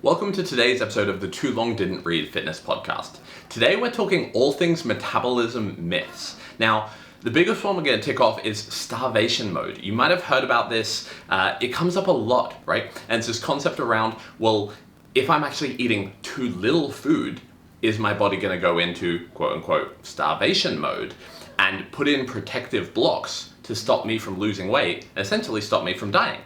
Welcome to today's episode of the Too Long Didn't Read Fitness podcast. Today we're talking all things metabolism myths. Now, the biggest one we're going to tick off is starvation mode. You might have heard about this. It comes up a lot, right? And it's this concept around, well, if I'm actually eating too little food, is my body going to go into quote unquote starvation mode and put in protective blocks to stop me from losing weight, and essentially stop me from dying?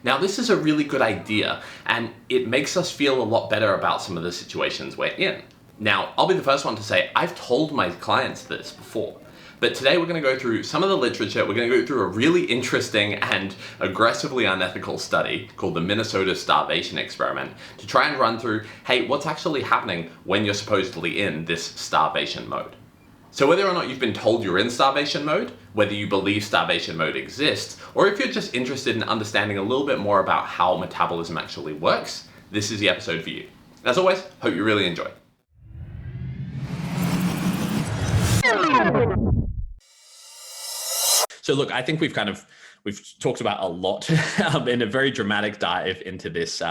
Now, this is a really good idea, and it makes us feel a lot better about some of the situations we're in. Now, I'll be the first one to say, I've told my clients this before, but today we're going to go through some of the literature. We're going to go through a really interesting and aggressively unethical study called the Minnesota Starvation Experiment to try and run through, hey, what's actually happening when you're supposedly in this starvation mode? So whether or not you've been told you're in starvation mode, whether you believe starvation mode exists, or if you're just interested in understanding a little bit more about how metabolism actually works, this is the episode for you. As always, hope you really enjoy. So look, I think we've talked about a lot in a very dramatic dive into this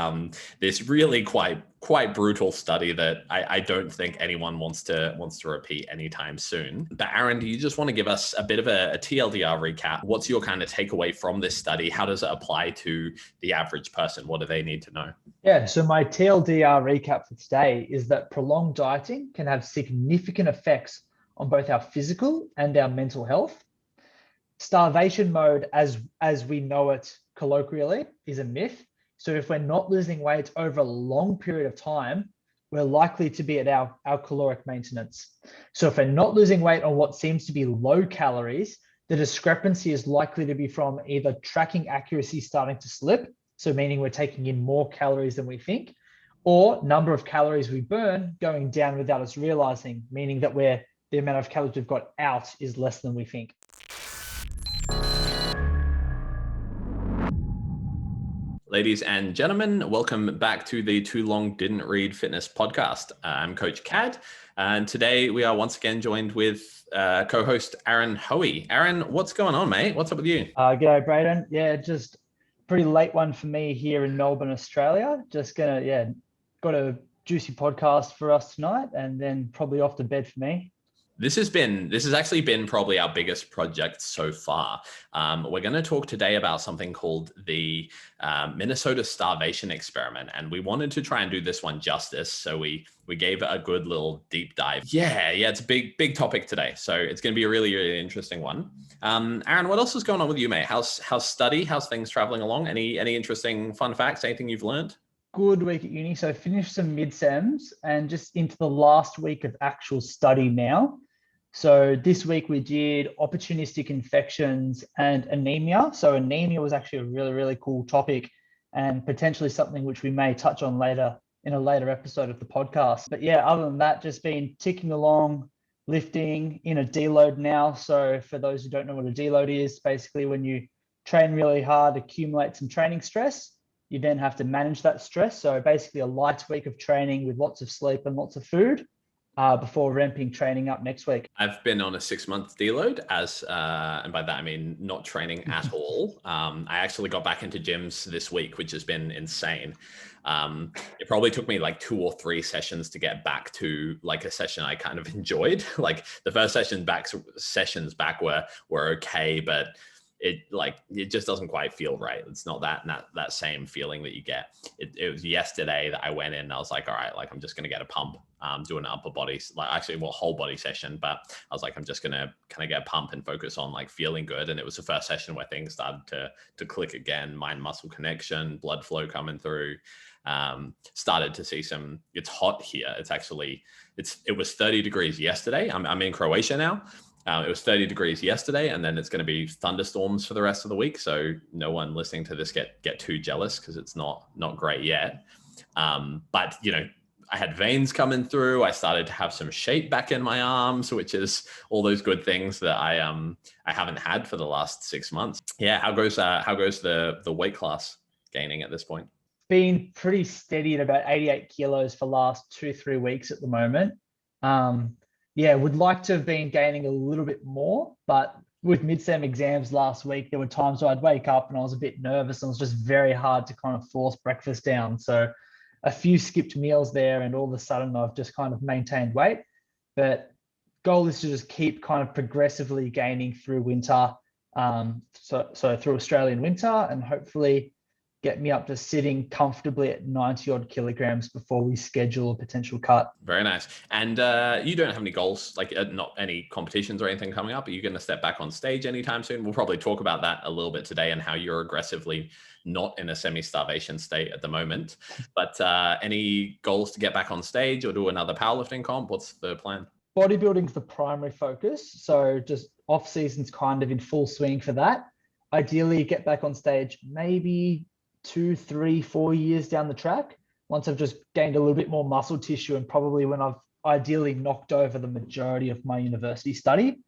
this really quite brutal study that I don't think anyone wants to repeat anytime soon. But Aaron, do you just want to give us a bit of a TLDR recap? What's your kind of takeaway from this study? How does it apply to the average person? What do they need to know? Yeah, so my TLDR recap for today is that prolonged dieting can have significant effects on both our physical and our mental health. Starvation mode, as we know it colloquially, is a myth. So if we're not losing weight over a long period of time, we're likely to be at our caloric maintenance. So if we're not losing weight on what seems to be low calories, the discrepancy is likely to be from either tracking accuracy starting to slip, so meaning we're taking in more calories than we think, or number of calories we burn going down without us realizing, meaning that the amount of calories we've got out is less than we think. Ladies and gentlemen, welcome back to the Too Long Didn't Read Fitness podcast. I'm Coach Cadd, and today we are once again joined with co-host Aaron Hoey. Aaron, what's going on, mate? What's up with you? G'day, Braden. Yeah, just pretty late one for me here in Melbourne, Australia. Just got a juicy podcast for us tonight, and then probably off to bed for me. This has actually been probably our biggest project so far. We're going to talk today about something called the Minnesota Starvation Experiment, and we wanted to try and do this one justice, so we gave it a good little deep dive. Yeah, it's a big topic today, so it's going to be a really, really interesting one. Aaron, what else is going on with you, mate? How's study? How's things traveling along? Any interesting fun facts? Anything you've learned? Good week at uni. So I finished some mid-sems and just into the last week of actual study now. So this week we did opportunistic infections and anemia. So anemia was actually a really, really cool topic and potentially something which we may touch on later in a later episode of the podcast. But yeah, other than that, just been ticking along, lifting in a deload now. So for those who don't know what a deload is, basically when you train really hard, accumulate some training stress, you then have to manage that stress. So basically a light week of training with lots of sleep and lots of food. Before ramping training up next week. I've been on a 6-month deload and by that I mean not training at all. I actually got back into gyms this week, which has been insane. It probably took me like 2 or 3 sessions to get back to like a session I kind of enjoyed. Like the first sessions back were okay, but it just doesn't quite feel right. It's not that same feeling that you get. It was yesterday that I went in and I was like, all right, like I'm just going to get a pump, do an upper body, whole body session. But I was like, I'm just going to kind of get a pump and focus on like feeling good. And it was the first session where things started to click again, mind muscle connection, blood flow coming through. Started to see it's hot here. It was 30 degrees yesterday. I'm in Croatia now. It was 30 degrees yesterday, and then it's going to be thunderstorms for the rest of the week. So no one listening to this get too jealous because it's not great yet. But I had veins coming through. I started to have some shape back in my arms, which is all those good things that I haven't had for the last 6 months. Yeah, how goes the weight class gaining at this point? Been pretty steady at about 88 kilos for the last 2-3 weeks at the moment. Would like to have been gaining a little bit more, but with mid-sem exams last week, there were times where I'd wake up and I was a bit nervous and it was just very hard to kind of force breakfast down. So a few skipped meals there, and all of a sudden I've just kind of maintained weight. But goal is to just keep kind of progressively gaining through winter. So through Australian winter, and hopefully get me up to sitting comfortably at 90 odd kilograms before we schedule a potential cut. Very nice. And you don't have any goals, like not any competitions or anything coming up? Are you going to step back on stage anytime soon? We'll probably talk about that a little bit today and how you're aggressively not in a semi-starvation state at the moment. But any goals to get back on stage or do another powerlifting comp? What's the plan? Bodybuilding's the primary focus. So just off season's kind of in full swing for that. Ideally get back on stage maybe 2, 3, 4 years down the track, once I've just gained a little bit more muscle tissue, and probably when I've ideally knocked over the majority of my university study.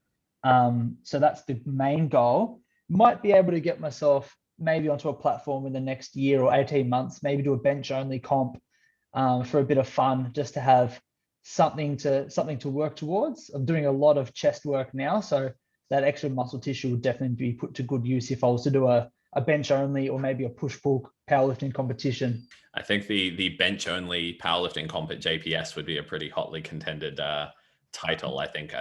So that's the main goal. Might be able to get myself maybe onto a platform in the next year or 18 months, maybe do a bench only comp for a bit of fun, just to have something to work towards. I'm doing a lot of chest work now, so that extra muscle tissue would definitely be put to good use if I was to do a bench only or maybe a push-pull powerlifting competition. I think the bench only powerlifting comp at JPS would be a pretty hotly contended title. I think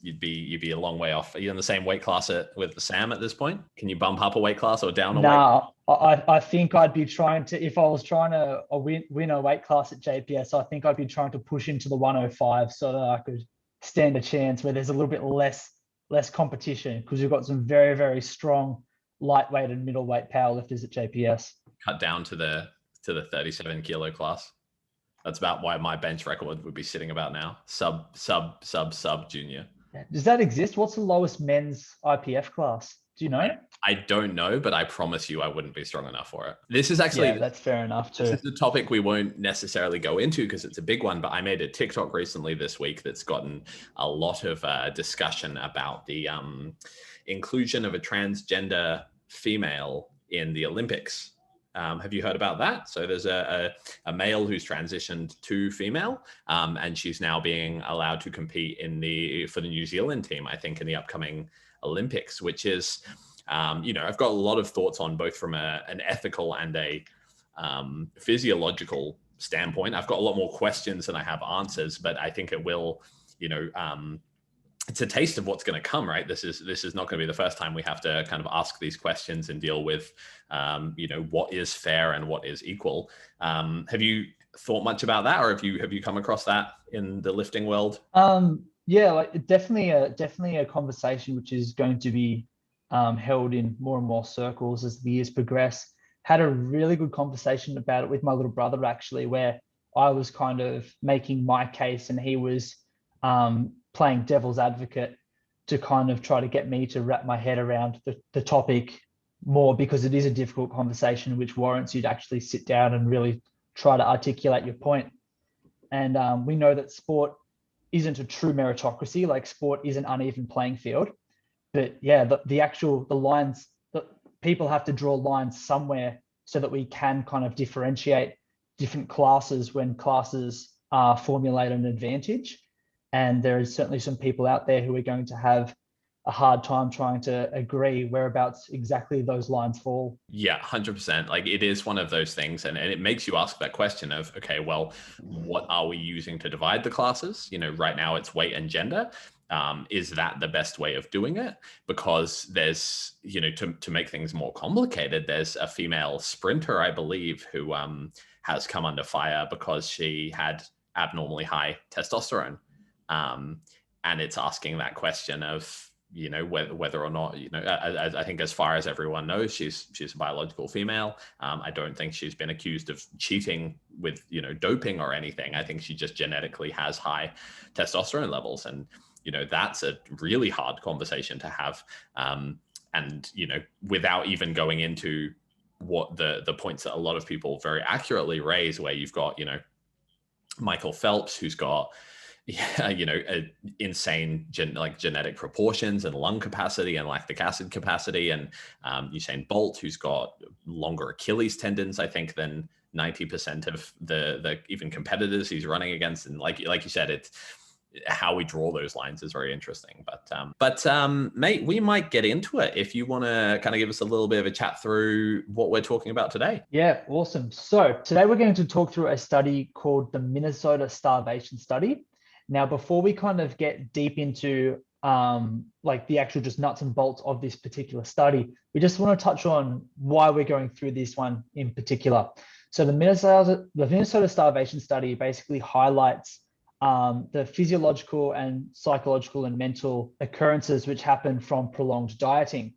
you'd be a long way off. Are you in the same weight class with Sam at this point? Can you bump up a weight class or down a weight? No, I think I'd be trying to, if I was trying to win a weight class at JPS, I think I'd be trying to push into the 105 so that I could stand a chance where there's a little bit less competition, because we've got some very, very strong lightweight and middleweight powerlifters at JPS. Cut down to the 37 kilo class. That's about why my bench record would be sitting about now. Sub junior. Does that exist? What's the lowest men's IPF class? Do you know? I don't know, but I promise you I wouldn't be strong enough for it. This is actually... Yeah, that's fair enough too. This is a topic we won't necessarily go into because it's a big one, but I made a TikTok recently this week that's gotten a lot of discussion about the inclusion of a transgender female in the Olympics. Have you heard about that? So there's a male who's transitioned to female, and she's now being allowed to compete for the New Zealand team, I think, in the upcoming Olympics, which is, I've got a lot of thoughts on, both from an ethical and a physiological standpoint. I've got a lot more questions than I have answers, but I think it will, it's a taste of what's going to come, right? This is not going to be the first time we have to kind of ask these questions and deal with, what is fair and what is equal. Have you thought much about that, or have you come across that in the lifting world? Yeah, like definitely a conversation which is going to be held in more and more circles as the years progress. Had a really good conversation about it with my little brother, actually, where I was kind of making my case and he was playing devil's advocate to kind of try to get me to wrap my head around the topic more, because it is a difficult conversation which warrants you to actually sit down and really try to articulate your point. And we know that sport isn't a true meritocracy, like sport is an uneven playing field. But yeah, the lines, people have to draw lines somewhere so that we can kind of differentiate different classes when classes formulate an advantage. And there is certainly some people out there who are going to have a hard time trying to agree whereabouts exactly those lines fall. Yeah, 100%. Like, it is one of those things, and it makes you ask that question of, okay, well, what are we using to divide the classes? Right now it's weight and gender. Is that the best way of doing it? Because there's, to make things more complicated, there's a female sprinter, I believe, who has come under fire because she had abnormally high testosterone. And it's asking that question of, whether or not, I think as far as everyone knows, she's a biological female. I don't think she's been accused of cheating with, doping or anything. I think she just genetically has high testosterone levels. And, that's a really hard conversation to have. And, without even going into what the points that a lot of people very accurately raise, where you've got, Michael Phelps, who's got, insane genetic proportions and lung capacity and lactic acid capacity, and Usain Bolt, who's got longer Achilles tendons, I think, than 90% of the even competitors he's running against. And like you said, how we draw those lines is very interesting. But mate, we might get into it if you want to kind of give us a little bit of a chat through what we're talking about today. Yeah, awesome. So today we're going to talk through a study called the Minnesota Starvation Study. Now, before we kind of get deep into like the actual just nuts and bolts of this particular study, we just want to touch on why we're going through this one in particular. So the Minnesota Starvation Study basically highlights the physiological and psychological and mental occurrences which happen from prolonged dieting.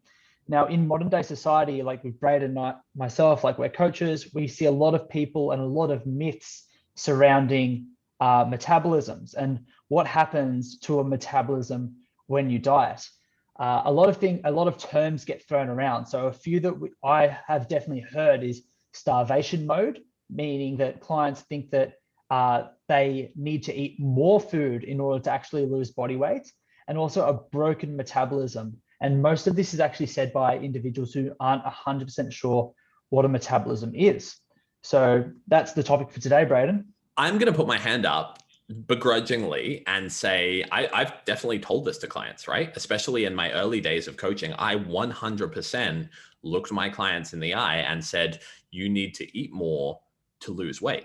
Now, in modern day society, like with Braden and myself, like we're coaches, we see a lot of people and a lot of myths surrounding metabolisms and what happens to a metabolism when you diet. A lot of terms get thrown around. So a few that I have definitely heard is starvation mode, meaning that clients think that they need to eat more food in order to actually lose body weight, and also a broken metabolism. And most of this is actually said by individuals who aren't 100% sure what a metabolism is. So that's the topic for today, Braden. I'm going to put my hand up begrudgingly and say I've definitely told this to clients, right? Especially in my early days of coaching, I 100% looked my clients in the eye and said, you need to eat more to lose weight.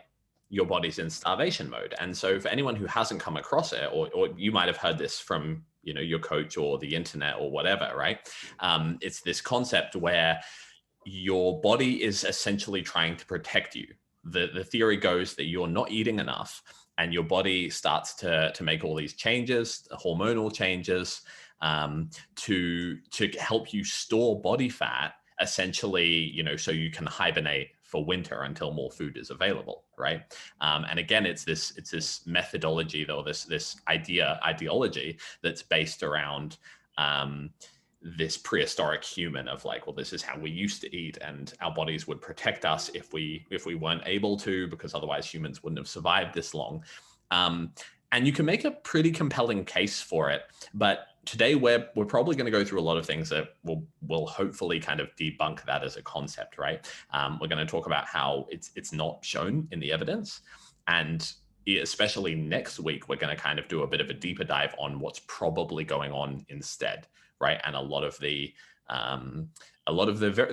Your body's in starvation mode. And so for anyone who hasn't come across it, or you might have heard this from your coach or the internet or whatever, right? It's this concept where your body is essentially trying to protect you. The theory goes that you're not eating enough, and your body starts to make all these changes, hormonal changes, to help you store body fat, essentially, so you can hibernate for winter until more food is available, right? And again, it's this methodology, though, this ideology that's based around this prehistoric human of like, well, this is how we used to eat, and our bodies would protect us if we weren't able to, because otherwise humans wouldn't have survived this long. And you can make a pretty compelling case for it. But today we're probably going to go through a lot of things that will hopefully kind of debunk that as a concept, right? We're going to talk about how it's not shown in the evidence, and especially next week we're going to kind of do a bit of a deeper dive on what's probably going on instead, right? And a lot of the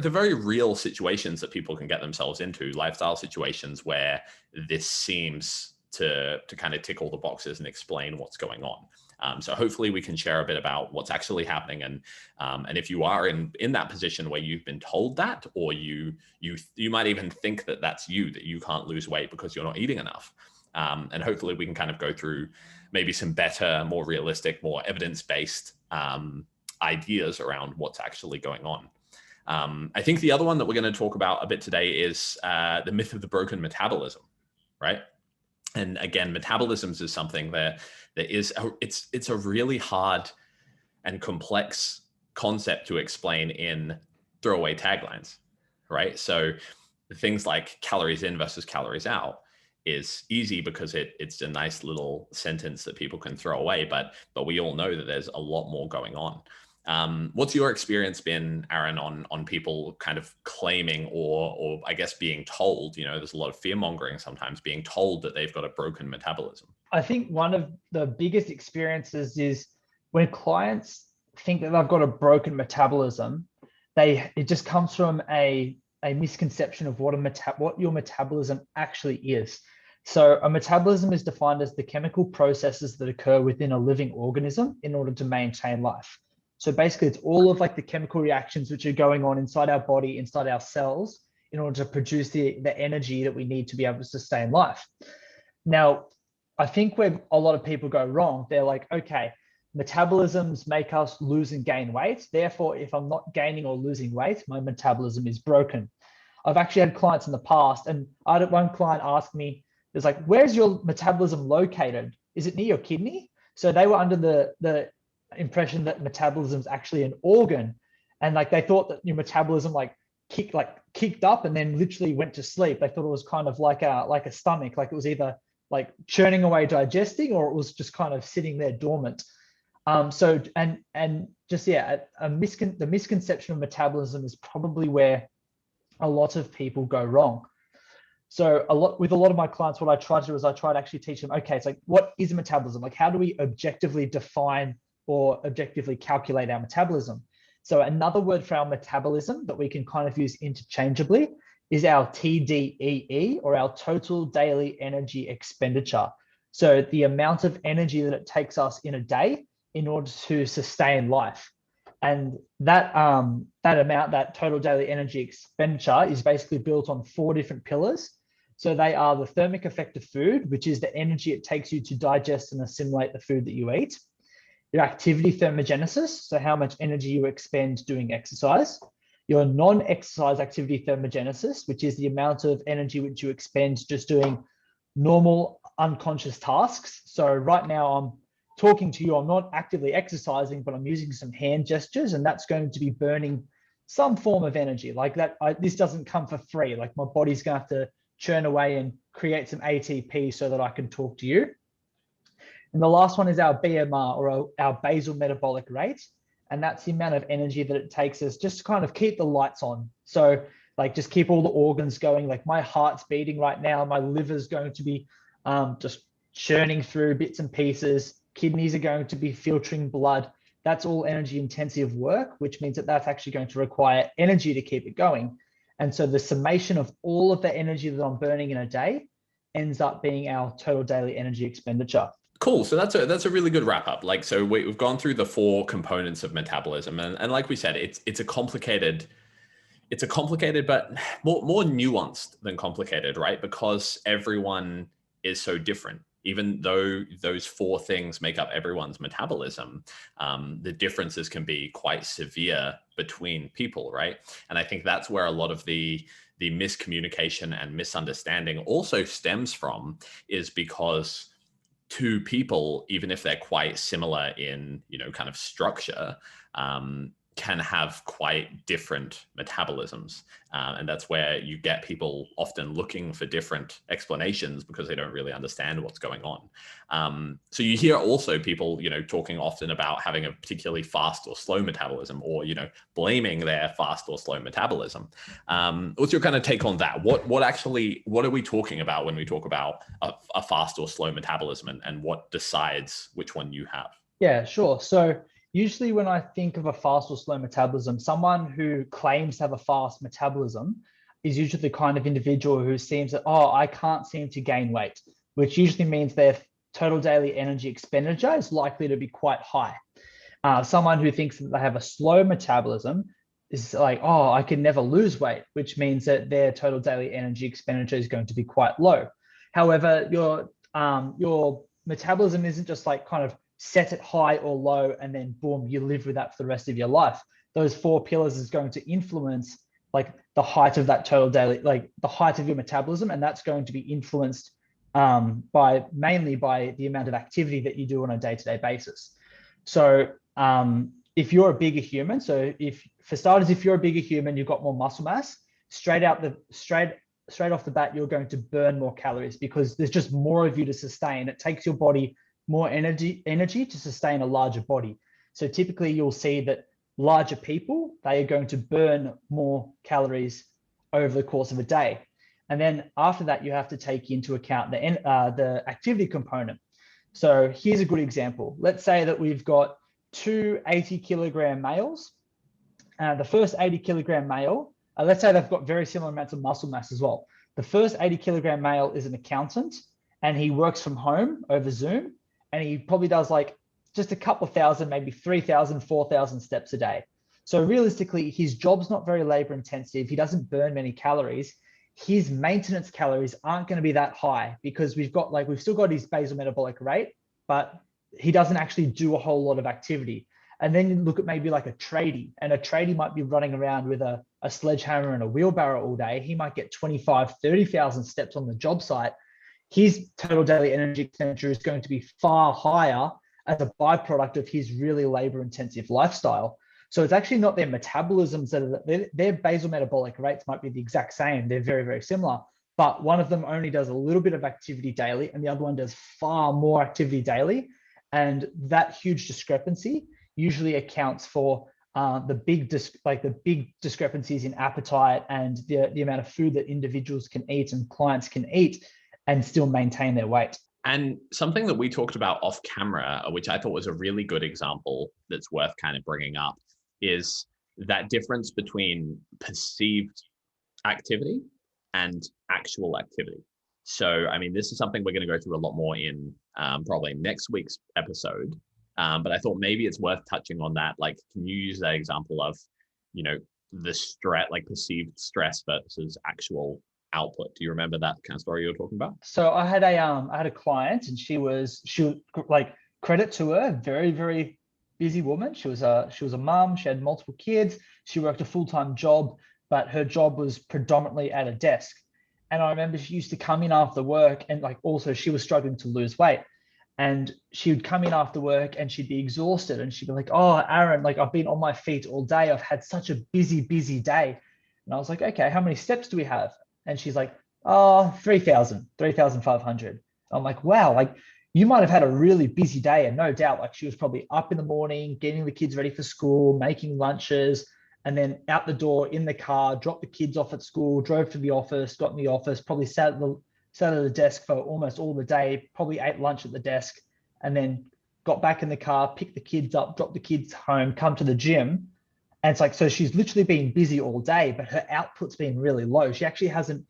very real situations that people can get themselves into, lifestyle situations where this seems to kind of tick all the boxes and explain what's going on. So hopefully we can share a bit about what's actually happening, and if you are in that position where you've been told that, or you might even think that that's that you can't lose weight because you're not eating enough. And hopefully we can kind of go through maybe some better, more realistic, more evidence-based ideas around what's actually going on. I think the other one that we're going to talk about a bit today is the myth of the broken metabolism, right? And again, metabolisms is something that it's a really hard and complex concept to explain in throwaway taglines, right? So things like calories in versus calories out is easy because it's a nice little sentence that people can throw away, but we all know that there's a lot more going on. What's your experience been, Aaron, on people kind of claiming or I guess being told, there's a lot of fear mongering sometimes, being told that they've got a broken metabolism? I think one of the biggest experiences is when clients think that they've got a broken metabolism, it just comes from a misconception of what your metabolism actually is. So a metabolism is defined as the chemical processes that occur within a living organism in order to maintain life. So basically, it's all of like the chemical reactions which are going on inside our body, inside our cells, in order to produce the energy that we need to be able to sustain life. Now, I think where a lot of people go wrong, they're like, okay, metabolisms make us lose and gain weight. Therefore, if I'm not gaining or losing weight, my metabolism is broken. I've actually had clients in the past, and I had one client ask me, it's like, where's your metabolism located? Is it near your kidney? So they were under the impression that metabolism is actually an organ, and like they thought that your metabolism kicked up and then literally went to sleep. They thought it was kind of like a stomach, like it was either like churning away digesting, or it was just kind of sitting there dormant. The misconception of metabolism is probably where a lot of people go wrong. So with a lot of my clients, what I try to do is I try to actually teach them, okay, it's like, what is metabolism? Like, how do we objectively define or objectively calculate our metabolism? So another word for our metabolism that we can kind of use interchangeably is our TDEE, or our total daily energy expenditure. So the amount of energy that it takes us in a day in order to sustain life. And that amount, that total daily energy expenditure, is basically built on 4 different pillars. So they are the thermic effect of food, which is the energy it takes you to digest and assimilate the food that you eat. Your activity thermogenesis, so how much energy you expend doing exercise. Your non-exercise activity thermogenesis, which is the amount of energy which you expend just doing normal unconscious tasks. So right now I'm talking to you, I'm not actively exercising, but I'm using some hand gestures, and that's going to be burning some form of energy. Like that, this doesn't come for free. Like my body's going to have to churn away and create some ATP so that I can talk to you. And the last one is our BMR, or our basal metabolic rate. And that's the amount of energy that it takes us just to kind of keep the lights on. So like just keep all the organs going. Like my heart's beating right now. My liver's going to be just churning through bits and pieces. Kidneys are going to be filtering blood. That's all energy intensive work, which means that that's actually going to require energy to keep it going. And so the summation of all of the energy that I'm burning in a day ends up being our total daily energy expenditure. Cool. So that's a really good wrap up. Like, so we've gone through the 4 components of metabolism, and like we said, it's a complicated but more nuanced than complicated, right? Because everyone is so different. Even though those 4 things make up everyone's metabolism, the differences can be quite severe between people, right? And I think that's where a lot of the miscommunication and misunderstanding also stems from, is because 2 people, even if they're quite similar in, kind of structure, can have quite different metabolisms. And that's where you get people often looking for different explanations because they don't really understand what's going on. So you hear also people, talking often about having a particularly fast or slow metabolism, or, blaming their fast or slow metabolism. What's your kind of take on that? What are we talking about when we talk about a fast or slow metabolism, and what decides which one you have? Yeah, sure. So usually when I think of a fast or slow metabolism, someone who claims to have a fast metabolism is usually the kind of individual who seems that, I can't seem to gain weight, which usually means their total daily energy expenditure is likely to be quite high. Someone who thinks that they have a slow metabolism is like, I can never lose weight, which means that their total daily energy expenditure is going to be quite low. However, your metabolism isn't just like kind of set it high or low, and then boom, you live with that for the rest of your life. Those 4 pillars is going to influence like the height of that total daily, like the height of your metabolism. And that's going to be influenced mainly by the amount of activity that you do on a day-to-day basis. So if you're a bigger human, if you're a bigger human, you've got more muscle mass, straight off the bat, you're going to burn more calories because there's just more of you to sustain. It takes your body more energy to sustain a larger body. So typically you'll see that larger people, they are going to burn more calories over the course of a day. And then after that, you have to take into account the activity component. So here's a good example. Let's say that we've got 2 80-kilogram males. The first 80-kilogram male, let's say they've got very similar amounts of muscle mass as well. The first 80-kilogram male is an accountant, and he works from home over Zoom. And he probably does like just a couple of thousand, maybe 3,000, 4,000 steps a day. So realistically, his job's not very labor intensive. He doesn't burn many calories. His maintenance calories aren't going to be that high because we've still got his basal metabolic rate, but he doesn't actually do a whole lot of activity. And then you look at maybe like a tradie, and a tradie might be running around with a sledgehammer and a wheelbarrow all day. He might get 25, 30,000 steps on the job site. His total daily energy expenditure is going to be far higher as a byproduct of his really labor-intensive lifestyle. So it's actually not their metabolisms their basal metabolic rates might be the exact same. They're very, very similar, but one of them only does a little bit of activity daily, and the other one does far more activity daily. And that huge discrepancy usually accounts for the big discrepancies in appetite and the amount of food that individuals can eat and clients can eat and still maintain their weight. And something that we talked about off camera, which I thought was a really good example that's worth kind of bringing up, is that difference between perceived activity and actual activity. So, I mean, this is something we're going to go through a lot more in probably next week's episode. But I thought maybe it's worth touching on that. Like, can you use that example of, the stress, like perceived stress versus actual output? Do you remember that kind of story you were talking about? So I had a client, and she was like, credit to her, very, very busy woman. She was a mum. She had multiple kids. She worked a full-time job, but her job was predominantly at a desk. And I remember she used to come in after work, and like also she was struggling to lose weight. And she would come in after work and she'd be exhausted, and she'd be like, "Oh, Aaron, like I've been on my feet all day. I've had such a busy day." And I was like, "Okay, how many steps do we have?" And she's like, "Oh, 3,500. I'm like, "Wow, like you might have had a really busy day." And no doubt, like she was probably up in the morning, getting the kids ready for school, making lunches, and then out the door in the car, dropped the kids off at school, drove to the office, got in the office, probably sat at the desk for almost all the day, probably ate lunch at the desk, and then got back in the car, picked the kids up, dropped the kids home, come to the gym. And it's like, so she's literally been busy all day, but her output's been really low. She hasn't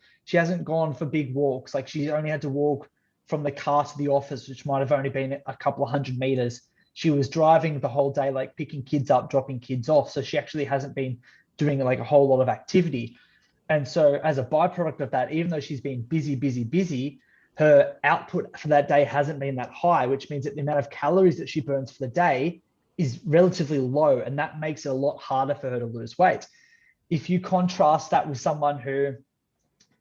gone for big walks. Like she only had to walk from the car to the office, which might have only been a couple of 100 meters. She was driving the whole day, like picking kids up, dropping kids off. So she actually hasn't been doing like a whole lot of activity. And so as a byproduct of that, even though she's been busy, her output for that day hasn't been that high, which means that the amount of calories that she burns for the day is relatively low. And that makes it a lot harder for her to lose weight. If you contrast that with someone who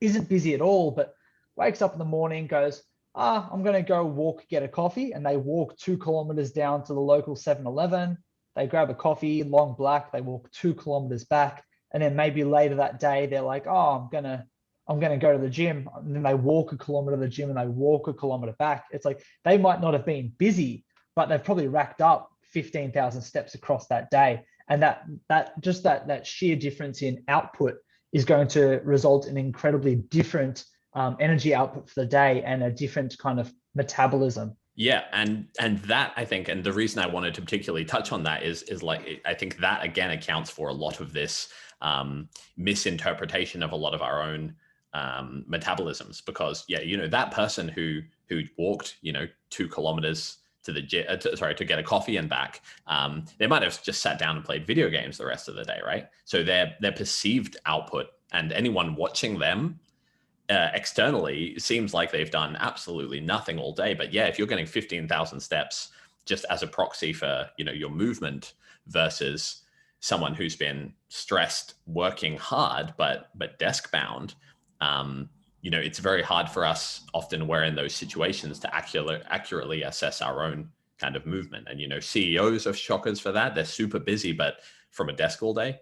isn't busy at all, but wakes up in the morning, goes, I'm going to go walk, get a coffee. And they walk 2 kilometers down to the local 7-Eleven. They grab a coffee, long black, they walk 2 kilometers back. And then maybe later that day, they're like, I'm gonna go to the gym. And then they walk a kilometer to the gym and they walk a kilometer back. It's like they might not have been busy, but they've probably racked up 15,000 steps across that day. And that sheer difference in output is going to result in incredibly different energy output for the day and a different kind of metabolism. Yeah, and that I think, and the reason I wanted to particularly touch on that is like I think that again accounts for a lot of this misinterpretation of a lot of our own metabolisms, because that person who walked 2 kilometers to the gym, to get a coffee and back, they might have just sat down and played video games the rest of the day, right? So their perceived output, and anyone watching them externally, seems like they've done absolutely nothing all day. But yeah, if you're getting 15,000 steps just as a proxy for your movement versus someone who's been stressed, working hard, but desk bound, it's very hard for us often we're in those situations to accurately assess our own kind of movement. And CEOs are shockers for that. They're super busy, but from a desk all day.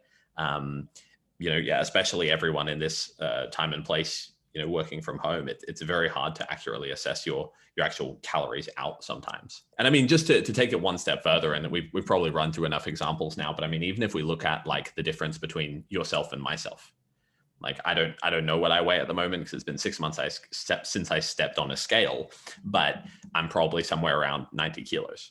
Especially everyone in this time and place, working from home, it's very hard to accurately assess your actual calories out sometimes. And I mean, just to take it one step further, and we've probably run through enough examples now, but I mean, even if we look at like the difference between yourself and myself, like I don't know what I weigh at the moment because it's been 6 months since I stepped on a scale, but I'm probably somewhere around 90 kilos.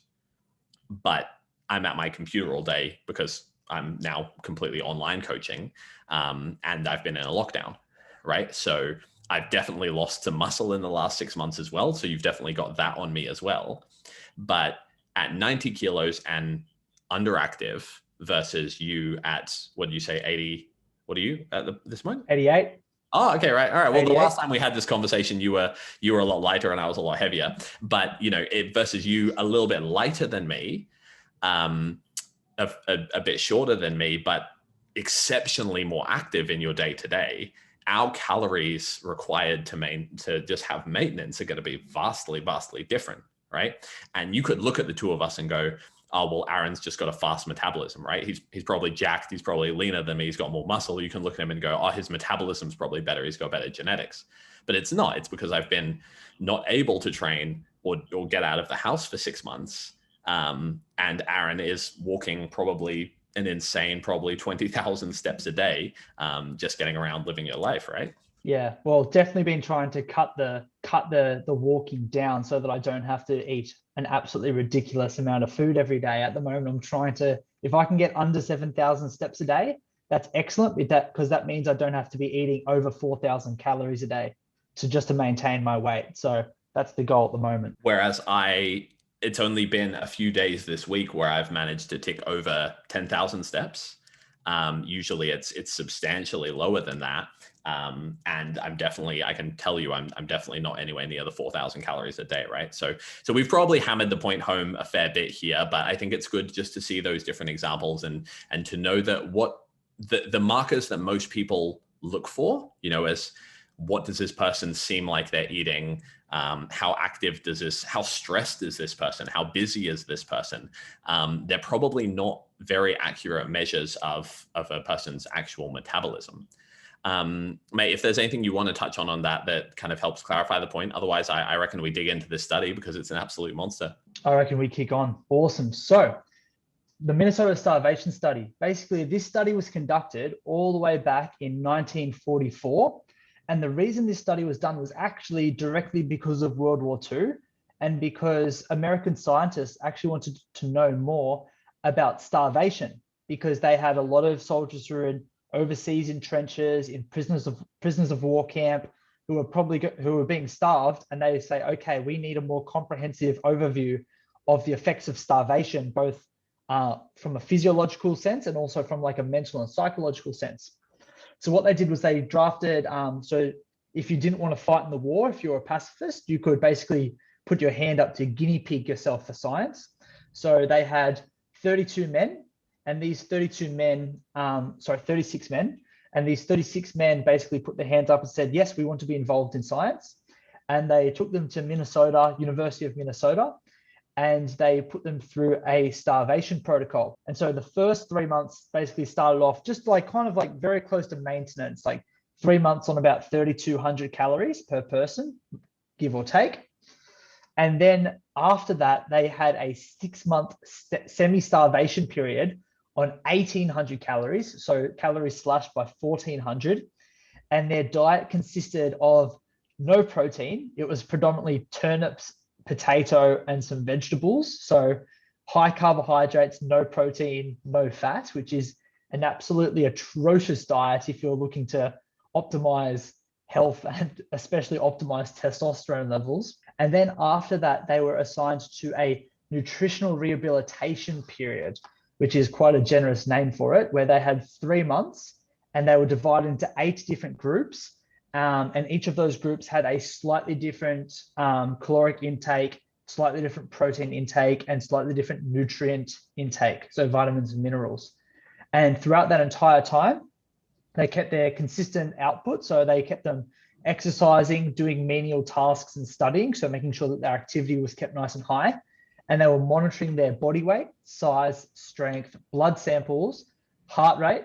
But I'm at my computer all day because I'm now completely online coaching, and I've been in a lockdown, right? So I've definitely lost some muscle in the last 6 months as well. So you've definitely got that on me as well. But at 90 kilos and underactive versus you at, what did you say, 80? What are you at this point? 88. Oh, okay, right. All right. Well, 88. The last time we had this conversation, you were a lot lighter and I was a lot heavier. But versus you a little bit lighter than me, a bit shorter than me, but exceptionally more active in your day to day, our calories required to just have maintenance are going to be vastly different, right? And you could look at the two of us and go, oh, well, Aaron's just got a fast metabolism, right? He's probably jacked. He's probably leaner than me. He's got more muscle. You can look at him and go, oh, his metabolism's probably better. He's got better genetics. But it's not. It's because I've been not able to train or get out of the house for 6 months. And Aaron is walking probably an insane, probably 20,000 steps a day, just getting around living your life, right? Yeah, well, definitely been trying to cut the walking down so that I don't have to eat an absolutely ridiculous amount of food every day. At the moment, I'm trying to, if I can get under 7,000 steps a day, that's excellent with that, because that means I don't have to be eating over 4,000 calories a day to maintain my weight. So that's the goal at the moment. Whereas it's only been a few days this week where I've managed to tick over 10,000 steps. Usually it's substantially lower than that. And I can tell you, I'm definitely not anywhere near the 4,000 calories a day, right? So we've probably hammered the point home a fair bit here, but I think it's good just to see those different examples and to know that what the markers that most people look for, as what does this person seem like they're eating? How active how stressed is this person? How busy is this person? They're probably not very accurate measures of a person's actual metabolism. Mate, if there's anything you want to touch on that kind of helps clarify the point, otherwise I reckon we dig into this study because it's an absolute monster. I reckon we kick on. Awesome. So the Minnesota starvation study, basically this study was conducted all the way back in 1944. And the reason this study was done was actually directly because of World War II and because American scientists actually wanted to know more about starvation, because they had a lot of soldiers who were in overseas in trenches, in prisoners of war camp, who were being starved, and they say, okay, we need a more comprehensive overview of the effects of starvation, both from a physiological sense and also from like a mental and psychological sense. So what they did was they drafted, so if you didn't want to fight in the war, if you're a pacifist, you could basically put your hand up to guinea pig yourself for science. So they had 32 men, and these 36 men, and these 36 men basically put their hands up and said, yes, we want to be involved in science. And they took them to University of Minnesota, and they put them through a starvation protocol. And so the first 3 months basically started off just like kind of like very close to maintenance, like 3 months on about 3,200 calories per person, give or take. And then after that, they had a 6-month semi-starvation period on 1,800 calories. So calories slashed by 1,400. And their diet consisted of no protein. It was predominantly turnips, potato, and some vegetables. So high carbohydrates, no protein, no fat, which is an absolutely atrocious diet if you're looking to optimize health and especially optimize testosterone levels. And then after that, they were assigned to a nutritional rehabilitation period, which is quite a generous name for it, where they had 3 months and they were divided into 8 different groups. And each of those groups had a slightly different caloric intake, slightly different protein intake, and slightly different nutrient intake, so vitamins and minerals. And throughout that entire time, they kept their consistent output. So they kept them exercising, doing menial tasks and studying, so making sure that their activity was kept nice and high. And they were monitoring their body weight, size, strength, blood samples, heart rate,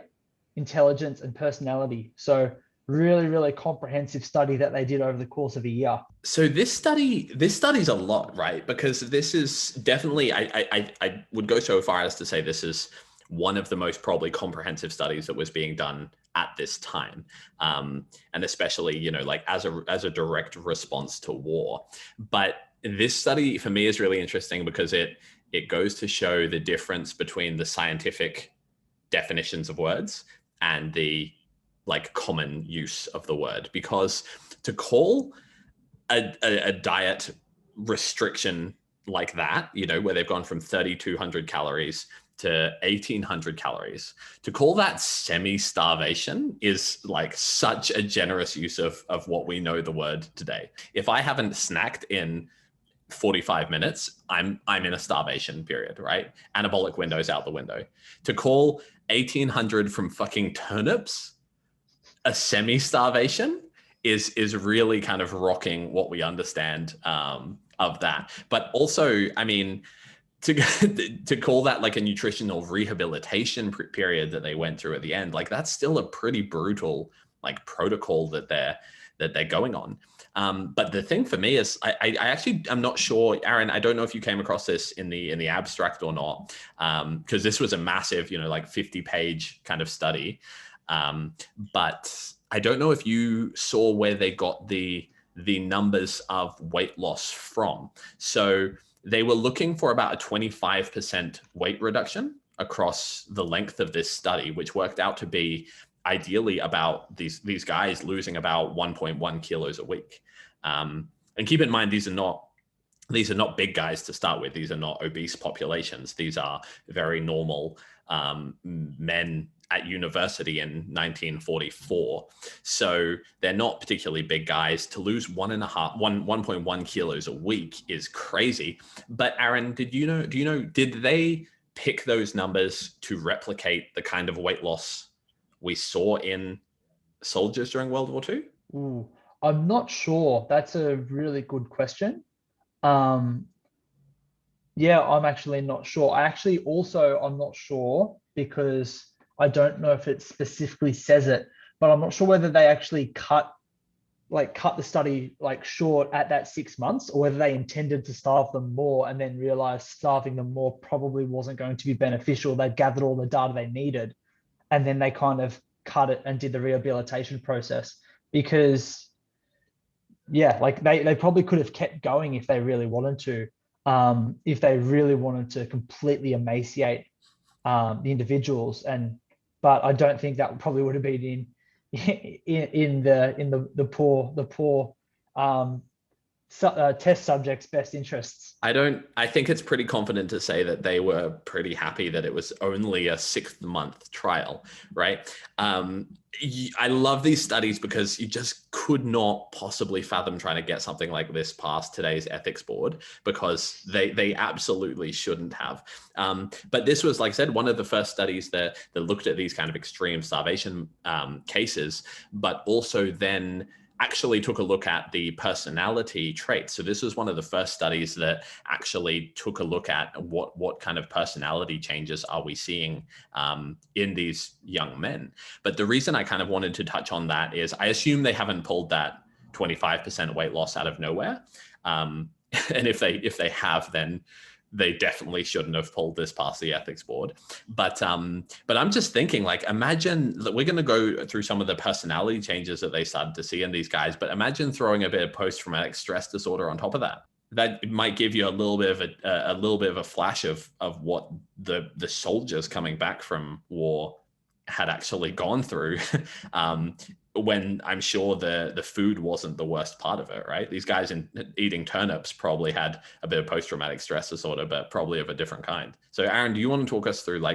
intelligence, and personality. So really, really comprehensive study that they did over the course of a year. So this study's a lot, right? Because this is definitely, I would go so far as to say this is one of the most probably comprehensive studies that was being done at this time. And especially, like as a direct response to war. But this study for me is really interesting because it goes to show the difference between the scientific definitions of words and the like common use of the word, because to call a diet restriction like that, where they've gone from 3,200 calories to 1,800 calories, to call that semi-starvation is like such a generous use of what we know the word today. If I haven't snacked in 45 minutes, I'm in a starvation period, right? Anabolic window's out the window. To call 1,800 from fucking turnips a semi-starvation is really kind of rocking what we understand of that. But also, I mean, to call that like a nutritional rehabilitation period that they went through at the end, like that's still a pretty brutal like protocol that they're going on. But the thing for me is I actually am not sure, Aaron, I don't know if you came across this in the abstract or not, because this was a massive, like 50-page kind of study. But I don't know if you saw where they got the numbers of weight loss from. So they were looking for about a 25% weight reduction across the length of this study, which worked out to be ideally about these guys losing about 1.1 kilos a week. And keep in mind, these are not big guys to start with. These are not obese populations. These are very normal men at university in 1944. So they're not particularly big guys. To lose 1.1 kilos a week is crazy. But Aaron, do you know, did they pick those numbers to replicate the kind of weight loss we saw in soldiers during World War II? Ooh, I'm not sure. That's a really good question. Yeah, I'm actually not sure. I'm not sure because I don't know if it specifically says it, but I'm not sure whether they actually cut the study short at that 6 months, or whether they intended to starve them more and then realized starving them more probably wasn't going to be beneficial. They'd gathered all the data they needed, and then they kind of cut it and did the rehabilitation process. Because yeah, they probably could have kept going if they really wanted to, if they really wanted to completely emaciate the individuals. But I don't think that probably would have been in the poor test subjects' best interests. I think it's pretty confident to say that they were pretty happy that it was only a 6-month trial, right? I love these studies because you just could not possibly fathom trying to get something like this past today's ethics board, because they absolutely shouldn't have. But this was, like I said, one of the first studies that looked at these kind of extreme starvation cases, but also then actually took a look at the personality traits. So this was one of the first studies that actually took a look at what kind of personality changes are we seeing in these young men. But the reason I kind of wanted to touch on that is I assume they haven't pulled that 25% weight loss out of nowhere. And if they have, then they definitely shouldn't have pulled this past the ethics board. But I'm just thinking, imagine that we're going to go through some of the personality changes that they started to see in these guys, but imagine throwing a bit of post-traumatic stress disorder on top of that. That might give you a little bit of a flash of what the soldiers coming back from war had actually gone through. When I'm sure the food wasn't the worst part of it, right? These guys eating turnips probably had a bit of post-traumatic stress disorder, but probably of a different kind. So Aaron, do you want to talk us through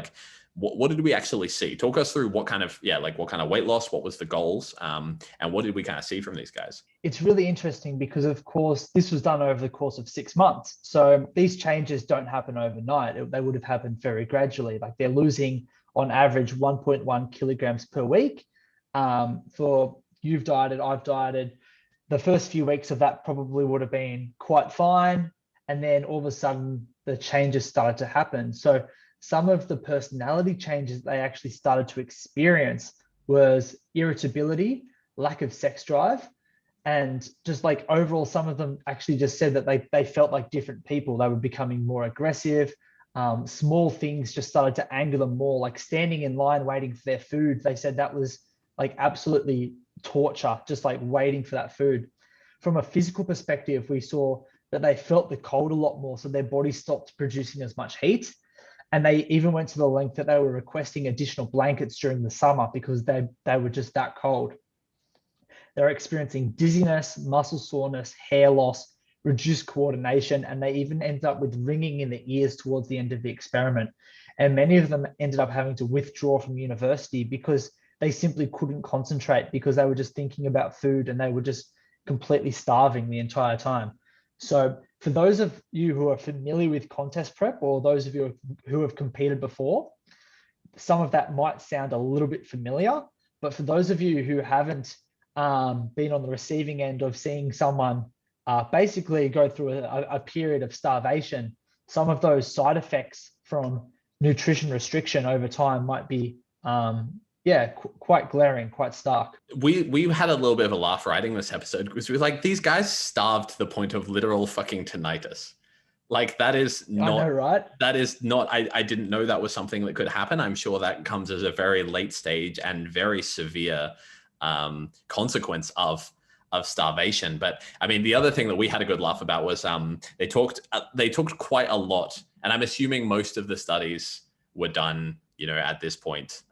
what did we actually see? Talk us through what kind of weight loss, what was the goals, and what did we kind of see from these guys? It's really interesting because, of course, this was done over the course of 6 months. So these changes don't happen overnight. They would have happened very gradually. They're losing on average 1.1 kilograms per week. For you've dieted, I've dieted, the first few weeks of that probably would have been quite fine. And then all of a sudden the changes started to happen. So some of the personality changes they actually started to experience was irritability, lack of sex drive, and just overall, some of them actually just said that they felt like different people. They were becoming more aggressive. Small things just started to anger them more, like standing in line waiting for their food. They said that was absolutely torture, just waiting for that food. From a physical perspective, we saw that they felt the cold a lot more, so their body stopped producing as much heat. And they even went to the length that they were requesting additional blankets during the summer because they were just that cold. They're experiencing dizziness, muscle soreness, hair loss, reduced coordination, and they even ended up with ringing in the ears towards the end of the experiment. And many of them ended up having to withdraw from university because they simply couldn't concentrate, because they were just thinking about food and they were just completely starving the entire time. So for those of you who are familiar with contest prep, or those of you who have competed before, some of that might sound a little bit familiar. But for those of you who haven't been on the receiving end of seeing someone basically go through a period of starvation, some of those side effects from nutrition restriction over time might be yeah, quite glaring, quite stark. We had a little bit of a laugh writing this episode because we were like, these guys starved to the point of literal fucking tinnitus. Like that is I know, not, right? I didn't know that was something that could happen. I'm sure that comes as a very late stage and very severe consequence of starvation. But I mean, the other thing that we had a good laugh about was they talked quite a lot, and I'm assuming most of the studies were done, you know, at this point.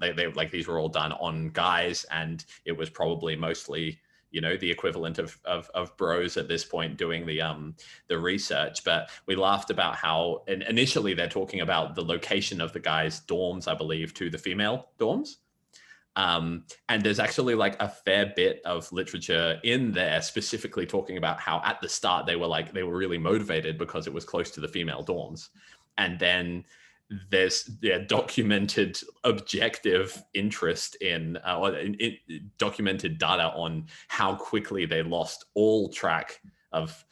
They like these were all done on guys, and it was probably mostly, you know, the equivalent of bros at this point doing the research. But we laughed about how initially they're talking about the location of the guys' dorms, I believe, to the female dorms. And there's actually like a fair bit of literature in there specifically talking about how at the start they were really motivated because it was close to the female dorms. And then there's documented objective interest in documented data on how quickly they lost all track of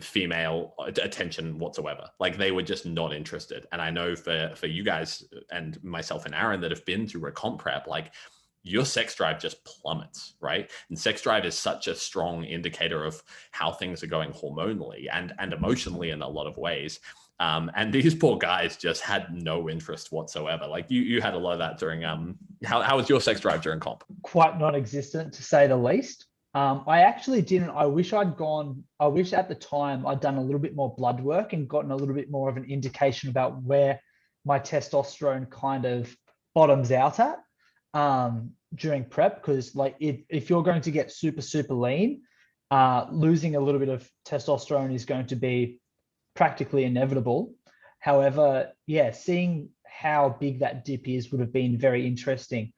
female attention whatsoever. Like they were just not interested. And I know for you guys and myself and Aaron that have been through a comp prep, like your sex drive just plummets, right? And sex drive is such a strong indicator of how things are going hormonally and emotionally in a lot of ways. And these poor guys just had no interest whatsoever. Like you had a lot of that during how was your sex drive during comp? Quite non-existent to say the least. I actually didn't. I wish at the time I'd done a little bit more blood work and gotten a little bit more of an indication about where my testosterone kind of bottoms out at during prep. Because like if you're going to get super lean, losing a little bit of testosterone is going to be practically inevitable. However, yeah, seeing how big that dip is would have been very interesting.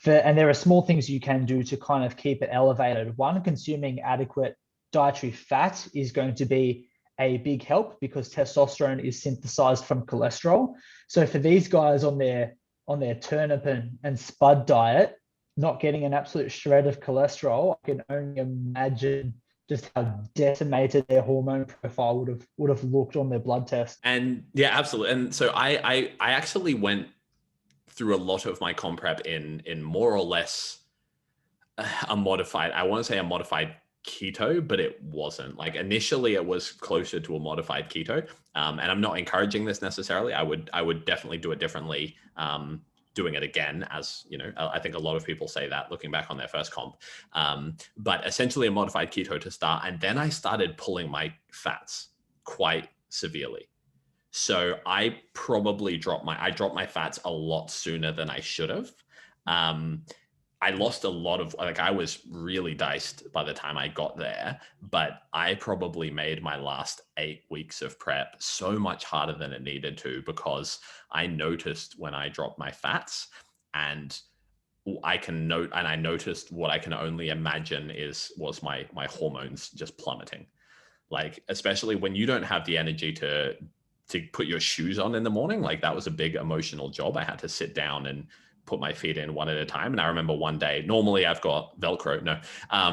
And there are small things you can do to kind of keep it elevated. One, consuming adequate dietary fat is going to be a big help because testosterone is synthesized from cholesterol. So for these guys on their turnip and spud diet, not getting an absolute shred of cholesterol, I can only imagine just how decimated their hormone profile would have looked on their blood test. And yeah, absolutely. And so I actually went through a lot of my comp prep in more or less a modified, I want to say a modified keto, but it wasn't. Like initially it was closer to a modified keto. And I'm not encouraging this necessarily. I would definitely do it differently. Doing it again, as you know, I think a lot of people say that looking back on their first comp, but essentially a modified keto to start. And then I started pulling my fats quite severely. So I probably dropped my fats a lot sooner than I should have. I lost a lot of, like, I was really diced by the time I got there, but I probably made my last 8 weeks of prep so much harder than it needed to because I noticed when I dropped my fats, and I noticed what I can only imagine was my hormones just plummeting. Like, especially when you don't have the energy to put your shoes on in the morning. Like that was a big emotional job. I had to sit down and put my feet in one at a time. And I remember one day, normally I've got Velcro. No,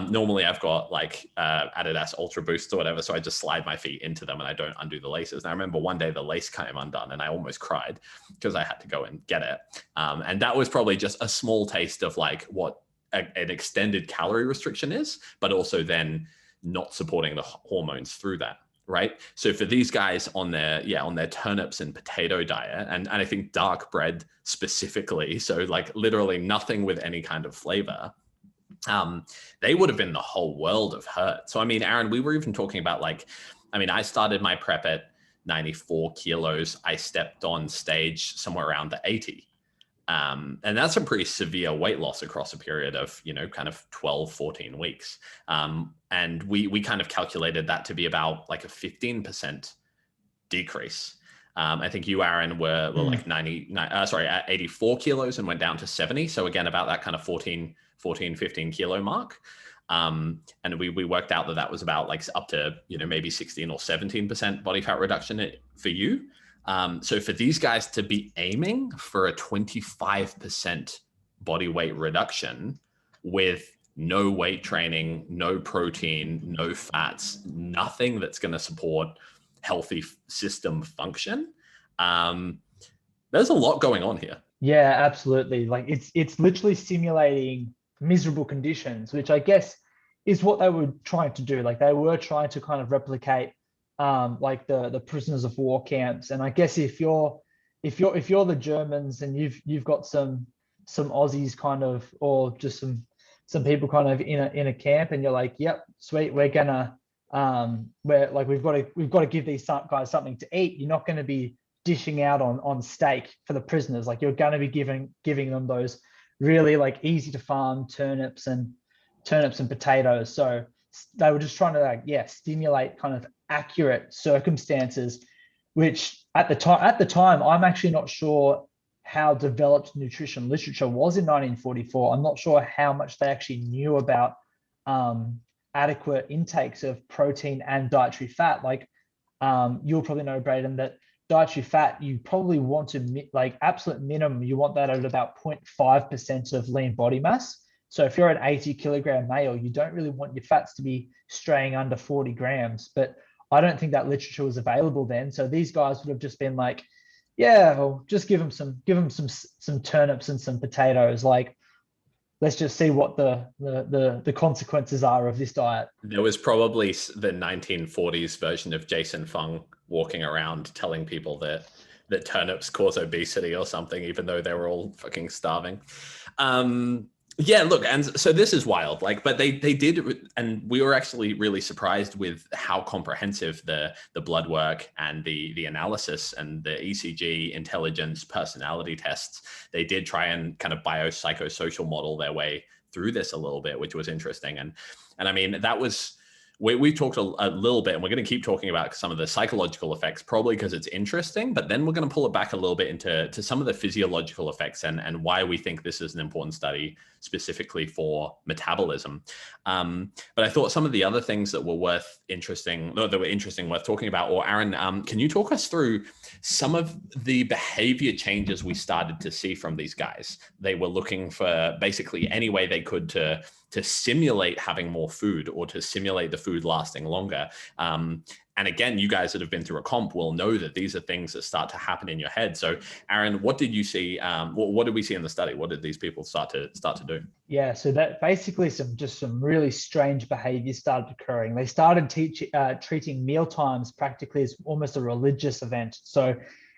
normally I've got like Adidas Ultra Boosts or whatever. So I just slide my feet into them and I don't undo the laces. And I remember one day the lace came undone and I almost cried because I had to go and get it. And that was probably just a small taste of like what an extended calorie restriction is, but also then not supporting the hormones through that. Right. So for these guys on their turnips and potato diet, and I think dark bread specifically, so like literally nothing with any kind of flavor, they would have been the whole world of hurt. So, I mean, Aaron, we were even talking about like, I mean, I started my prep at 94 kilos. I stepped on stage somewhere around the 80. And that's a pretty severe weight loss across a period of, you know, kind of 12, 14 weeks. And we kind of calculated that to be about like a 15% decrease. I think you, Aaron, were like 84 kilos and went down to 70. So again, about that kind of 14, 15 kilo mark. And we worked out that was about like up to, you know, maybe 16 or 17% body fat reduction for you. So for these guys to be aiming for a 25% body weight reduction with no weight training, no protein, no fats, nothing that's going to support healthy system function, there's a lot going on here. Yeah, absolutely. Like it's literally simulating miserable conditions, which I guess is what they were trying to do. Like they were trying to kind of replicate like the prisoners of war camps. And I guess if you're the Germans and you've got some Aussies kind of, or just some people kind of in a camp, and you're like, yep, sweet, we're like we've got to give these guys something to eat. You're not going to be dishing out on steak for the prisoners. Like you're going to be giving them those really like easy to farm turnips and potatoes. So they were just trying to like, yeah, stimulate kind of accurate circumstances, which at the time I'm actually not sure how developed nutrition literature was in 1944. I'm not sure how much they actually knew about um, adequate intakes of protein and dietary fat. Like you'll probably know, Braden, that dietary fat, you probably want to, like absolute minimum, you want that at about 0.5% of lean body mass. So if you're an 80 kilogram male, you don't really want your fats to be straying under 40 grams. But I don't think that literature was available then. So these guys would have just been like, yeah, well, just give them some turnips and some potatoes. Like, let's just see what the consequences are of this diet. There was probably the 1940s version of Jason Fung walking around telling people that turnips cause obesity or something, even though they were all fucking starving. Yeah, look, and so this is wild. Like, but they did, and we were actually really surprised with how comprehensive the blood work and the analysis and the ECG, intelligence, personality tests. They did try and kind of biopsychosocial model their way through this a little bit, which was interesting. And I mean, that was, we talked a little bit, and we're going to keep talking about some of the psychological effects, probably because it's interesting, but then we're going to pull it back a little bit into some of the physiological effects and why we think this is an important study specifically for metabolism. But I thought some of the other things that were interesting, worth talking about. Or Aaron, can you talk us through some of the behavior changes we started to see from these guys? They were looking for basically any way they could to simulate having more food or to simulate the food lasting longer. And again, you guys that have been through a comp will know that these are things that start to happen in your head. So Aaron, what did you see? What did we see in the study? What did these people start to do? Yeah, so that basically some really strange behaviors started occurring. They started treating meal times practically as almost a religious event. So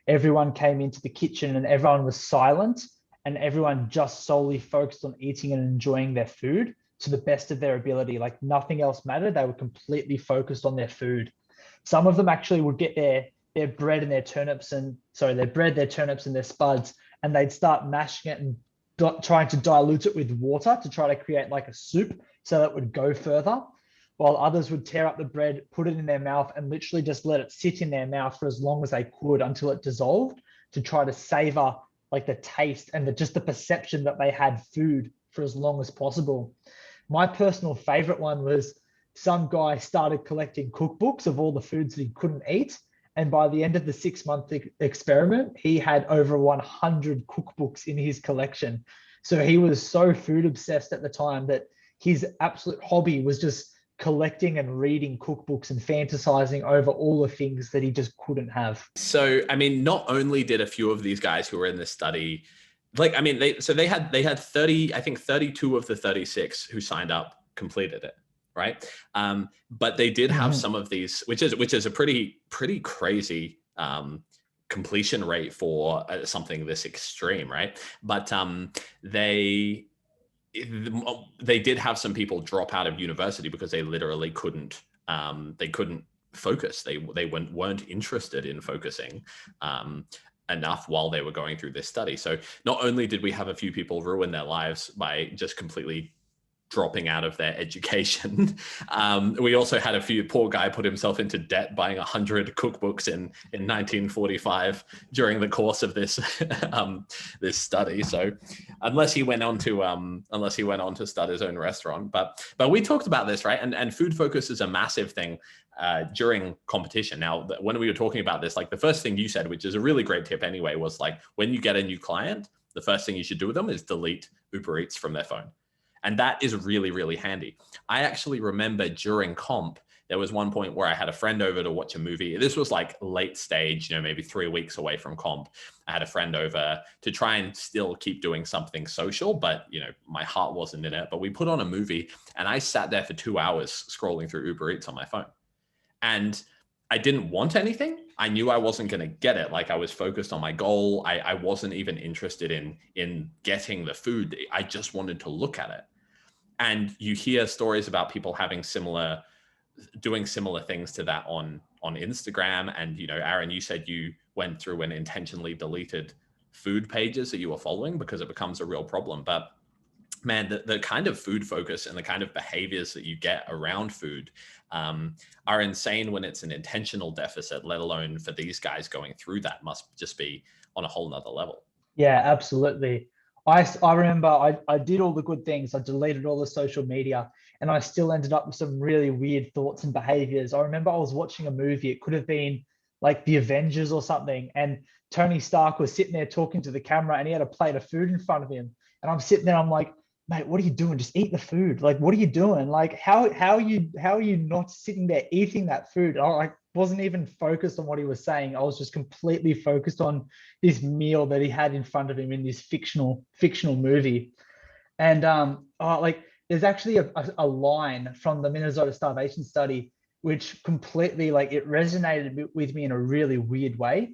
everyone came into the kitchen and everyone was silent, and everyone just solely focused on eating and enjoying their food to the best of their ability. Like nothing else mattered. They were completely focused on their food. Some of them actually would get their bread and their turnips and their bread, their turnips and their spuds, and they'd start mashing it and trying to dilute it with water to try to create like a soup so that it would go further, while others would tear up the bread, put it in their mouth, and literally just let it sit in their mouth for as long as they could until it dissolved, to try to savor like the taste and just the perception that they had food for as long as possible. My personal favorite one was some guy started collecting cookbooks of all the foods that he couldn't eat. And by the end of the 6-month experiment, he had over 100 cookbooks in his collection. So he was so food obsessed at the time that his absolute hobby was just collecting and reading cookbooks and fantasizing over all the things that he just couldn't have. So, I mean, not only did a few of these guys who were in this study, like, I mean, they had 30, I think 32 of the 36 who signed up completed it, right? But they did have some of these, which is a pretty crazy completion rate for something this extreme, right? But they did have some people drop out of university because they literally couldn't focus. They weren't interested in focusing enough while they were going through this study. So not only did we have a few people ruin their lives by just completely dropping out of their education, we also had a few, poor guy put himself into debt buying 100 cookbooks in 1945 during the course of this this study. So unless he went on to start his own restaurant, but we talked about this, right? And food focus is a massive thing during competition. Now, when we were talking about this, like the first thing you said, which is a really great tip anyway, was like when you get a new client, the first thing you should do with them is delete Uber Eats from their phone. And that is really, really handy. I actually remember during comp There was one point where I had a friend over to watch a movie. This was like late stage, maybe 3 weeks away from comp. I had a friend over to try and still keep doing something social, but my heart wasn't in it. But we put on a movie and I sat there for 2 hours scrolling through Uber Eats on my phone. And I didn't want anything. I knew I wasn't going to get it. Like, I was focused on my goal. I wasn't even interested in getting the food. I just wanted to look at it. And you hear stories about people doing similar things to that on Instagram. And, Aaron, you said you went through and intentionally deleted food pages that you were following because it becomes a real problem. But man, the kind of food focus and the kind of behaviors that you get around food are insane when it's an intentional deficit, let alone for these guys going through that must just be on a whole nother level. Yeah, absolutely. I remember I did all the good things. I deleted all the social media and I still ended up with some really weird thoughts and behaviors. I remember I was watching a movie. It could have been like The Avengers or something. And Tony Stark was sitting there talking to the camera and he had a plate of food in front of him. And I'm sitting there, I'm like, mate, what are you doing? Just eat the food. Like, what are you doing? Like, how are you not sitting there eating that food? I wasn't even focused on what he was saying. I was just completely focused on this meal that he had in front of him in this fictional movie. And there's actually a line from the Minnesota starvation study which completely, like, it resonated with me in a really weird way.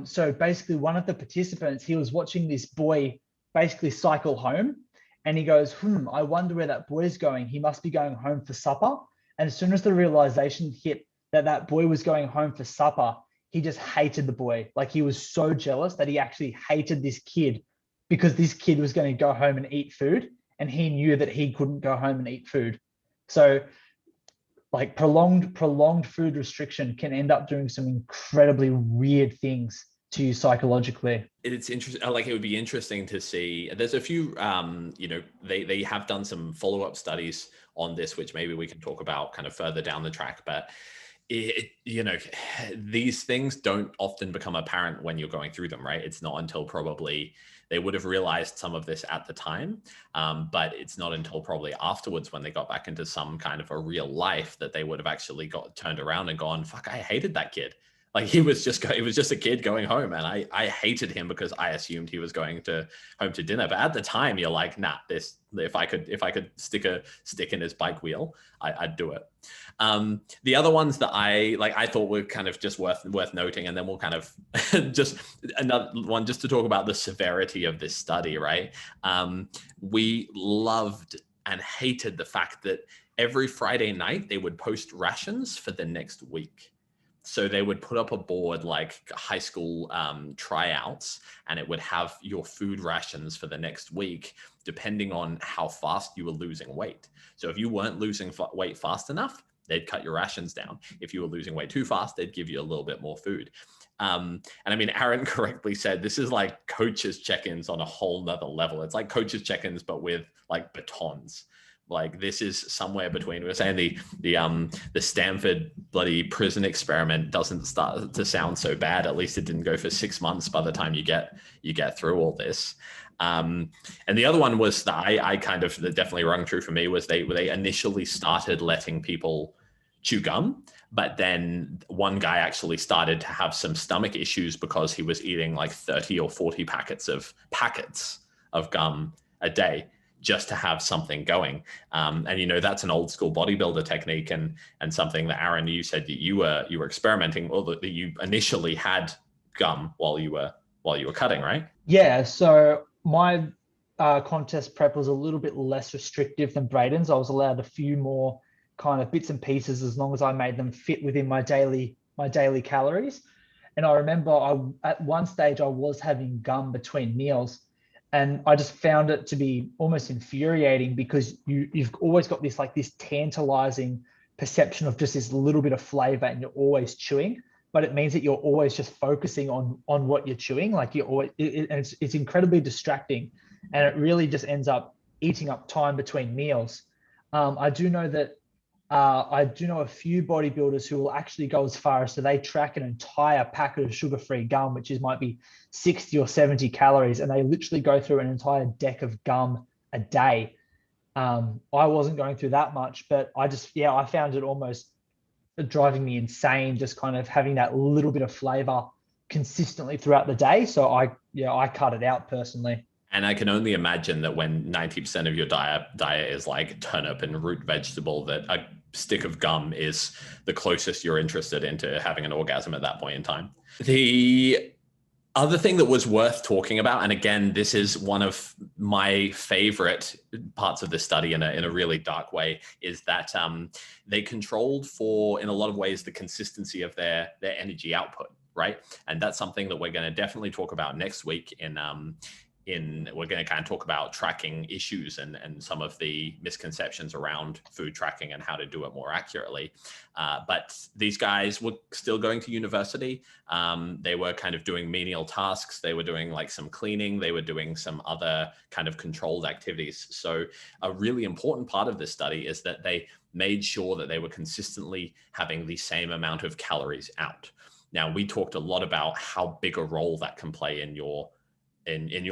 So basically, one of the participants, he was watching this boy basically cycle home. And he goes, I wonder where that boy's going. He must be going home for supper. And as soon as the realization hit that boy was going home for supper, he just hated the boy. Like, he was so jealous that he actually hated this kid because this kid was going to go home and eat food. And he knew that he couldn't go home and eat food. So like prolonged food restriction can end up doing some incredibly weird things to you psychologically. It's interesting. Like, it would be interesting to see. There's a few, they have done some follow-up studies on this, which maybe we can talk about kind of further down the track. But these things don't often become apparent when you're going through them, right? It's not until probably they would have realized some of this at the time, but it's not until probably afterwards when they got back into some kind of a real life that they would have actually got turned around and gone, fuck, I hated that kid. Like, he was just a kid going home, and I hated him because I assumed he was going home to dinner. But at the time, you're like, nah, if I could stick a stick in his bike wheel, I'd do it. The other ones that I thought were kind of just worth noting, and then we'll kind of just another one just to talk about the severity of this study, right? We loved and hated the fact that every Friday night they would post rations for the next week. So they would put up a board like high school tryouts, and it would have your food rations for the next week, depending on how fast you were losing weight. So if you weren't losing weight fast enough, they'd cut your rations down. If you were losing weight too fast, they'd give you a little bit more food. And I mean, Aaron correctly said, this is like coaches check-ins on a whole nother level. It's like coaches check-ins, but with like batons. Like, this is somewhere between, we're saying the Stanford bloody prison experiment doesn't start to sound so bad. At least it didn't go for 6 months by the time you get through all this. And the other one was that I kind of, that definitely rung true for me, was they initially started letting people chew gum, but then one guy actually started to have some stomach issues because he was eating like 30 or 40 packets of gum a day, just to have something going. And, that's an old school bodybuilder technique, and something that, Aaron, you said that you were experimenting, or that you initially had gum while you were cutting, right? Yeah, so my contest prep was a little bit less restrictive than Braden's. I was allowed a few more kind of bits and pieces as long as I made them fit within my daily calories. And I remember at one stage I was having gum between meals. And I just found it to be almost infuriating because you've always got this tantalizing perception of just this little bit of flavor, and you're always chewing, but it means that you're always just focusing on what you're chewing. Like, you're always, it's incredibly distracting, and it really just ends up eating up time between meals. I do know a few bodybuilders who will actually go as far as, so they track an entire packet of sugar-free gum, which might be 60 or 70 calories, and they literally go through an entire deck of gum a day. I wasn't going through that much, but I found it almost driving me insane, just kind of having that little bit of flavor consistently throughout the day. So I cut it out personally. And I can only imagine that when 90% of your diet is like turnip and root vegetable, that a stick of gum is the closest you're interested into having an orgasm at that point in time. The other thing that was worth talking about, and again, this is one of my favorite parts of this study in a really dark way, is that they controlled for, in a lot of ways, the consistency of their energy output, right? And that's something that we're going to definitely talk about next week we're going to kind of talk about tracking issues and some of the misconceptions around food tracking and how to do it more accurately. But these guys were still going to university. They were kind of doing menial tasks. They were doing like some cleaning. They were doing some other kind of controlled activities. So a really important part of this study is that they made sure that they were consistently having the same amount of calories out. Now, we talked a lot about how big a role that can play in your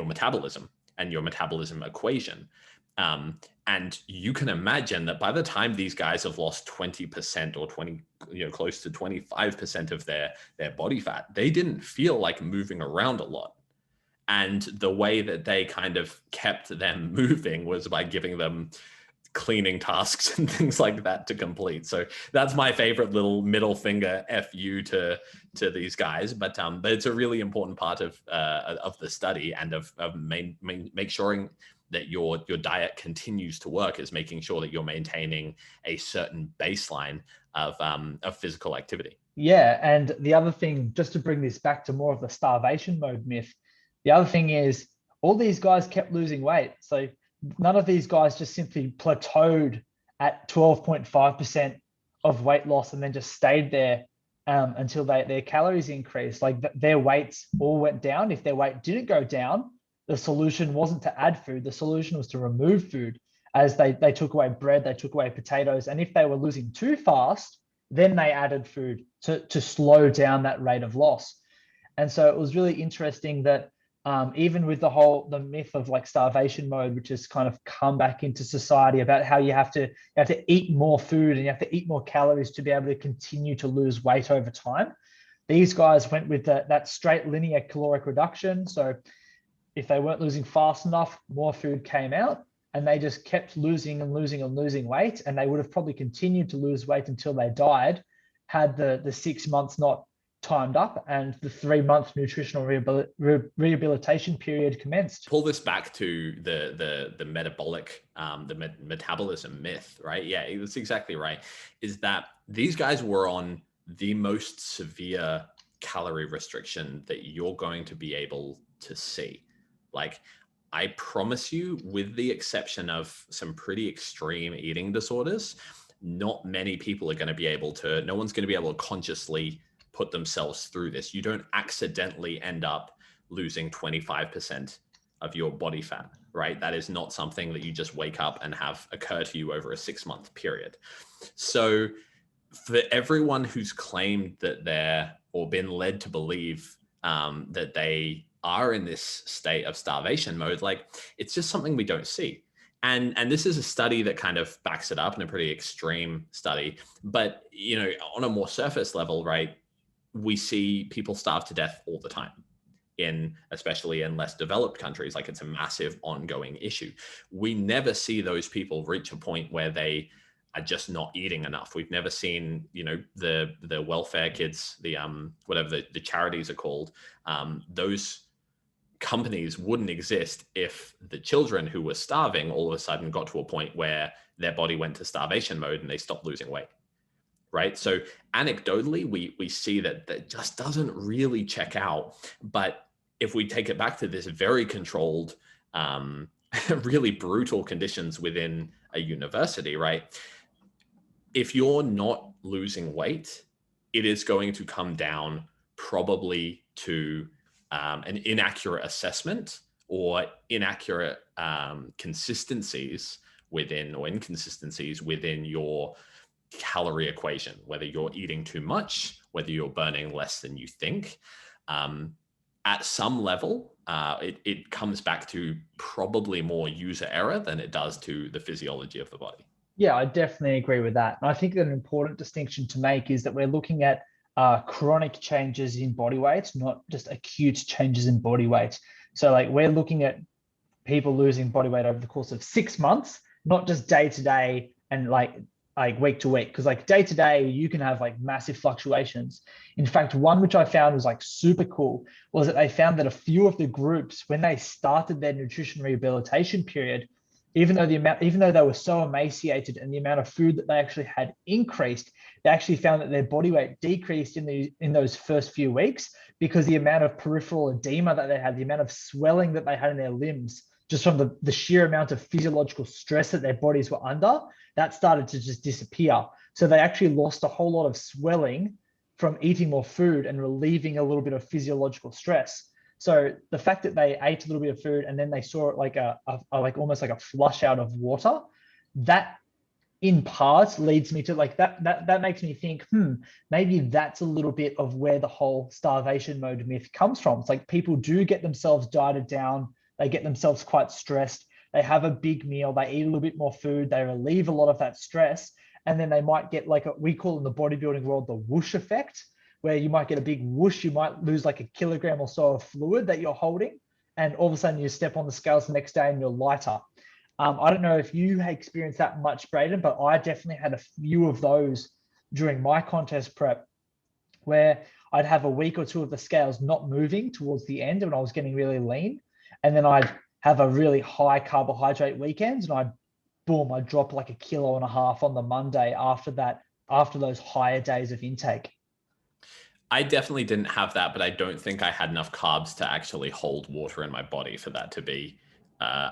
metabolism and your metabolism equation. And you can imagine that by the time these guys have lost 20% or close to 25% of their body fat, they didn't feel like moving around a lot. And the way that they kind of kept them moving was by giving them cleaning tasks and things like that to complete. So that's my favorite little middle finger fu to these guys. But it's a really important part of the study and of make sure that your diet continues to work, is making sure that you're maintaining a certain baseline of physical activity. Yeah, and the other thing, just to bring this back to more of the starvation mode myth, the other thing is all these guys kept losing weight. So none of these guys just simply plateaued at 12.5% of weight loss and then just stayed there until their calories increased. Like their weights all went down. If their weight didn't go down, the solution wasn't to add food. The solution was to remove food, as they took away bread, they took away potatoes. And if they were losing too fast, then they added food to slow down that rate of loss. And so it was really interesting that even with the myth of like starvation mode, which has kind of come back into society about how you have to eat more food and you have to eat more calories to be able to continue to lose weight over time. These guys went with that straight linear caloric reduction. So if they weren't losing fast enough, more food came out, and they just kept losing and losing and losing weight. And they would have probably continued to lose weight until they died, had the 6 months not timed up and the 3-month nutritional rehabilitation period commenced. Pull this back to the metabolic, metabolism myth, right? Yeah, that's exactly right. Is that these guys were on the most severe calorie restriction that you're going to be able to see. Like, I promise you, with the exception of some pretty extreme eating disorders, not many people are going to be able to, no one's going to be able to consciously put themselves through this. You don't accidentally end up losing 25% of your body fat, right? That is not something that you just wake up and have occur to you over a 6-month period. So for everyone who's claimed that or been led to believe that they are in this state of starvation mode, like, it's just something we don't see. And this is a study that kind of backs it up, in a pretty extreme study. But, on a more surface level, right, we see people starve to death all the time, especially in less developed countries. Like, it's a massive ongoing issue. We never see those people reach a point where they are just not eating enough. We've never seen, the welfare kids, the whatever the charities are called. Those companies wouldn't exist if the children who were starving all of a sudden got to a point where their body went to starvation mode and they stopped losing weight. Right. So anecdotally, we see that just doesn't really check out. But if we take it back to this very controlled, really brutal conditions within a university, right? If you're not losing weight, it is going to come down probably to an inaccurate assessment or inaccurate inconsistencies within your calorie equation, whether you're eating too much, whether you're burning less than you think. at some level, it comes back to probably more user error than it does to the physiology of the body. Yeah, I definitely agree with that. And I think that an important distinction to make is that we're looking at chronic changes in body weight, not just acute changes in body weight. So like we're looking at people losing body weight over the course of 6 months, not just day to day and like week to week. Because like day to day, you can have like massive fluctuations. In fact, one which I found was like super cool was that they found that a few of the groups, when they started their nutrition rehabilitation period, even though they were so emaciated and the amount of food that they actually had increased, they actually found that their body weight decreased in those first few weeks because the amount of peripheral edema that they had, the amount of swelling that they had in their limbs, just from the sheer amount of physiological stress that their bodies were under, that started to just disappear. So they actually lost a whole lot of swelling from eating more food and relieving a little bit of physiological stress. So the fact that they ate a little bit of food and then they saw it like like almost like a flush out of water, that in part leads me to like that makes me think, maybe that's a little bit of where the whole starvation mode myth comes from. It's like people do get themselves dieted down, they get themselves quite stressed, they have a big meal, they eat a little bit more food, they relieve a lot of that stress, and then they might get like we call in the bodybuilding world the whoosh effect, where you might get a big whoosh, you might lose like a kilogram or so of fluid that you're holding, and all of a sudden you step on the scales the next day and you're lighter. I don't know if you experienced that much, Braden, but I definitely had a few of those during my contest prep where I'd have a week or two of the scales not moving towards the end when I was getting really lean. And then I'd have a really high carbohydrate weekend and I'd drop like 1.5 kilos on the Monday after those higher days of intake. I definitely didn't have that, but I don't think I had enough carbs to actually hold water in my body for that to be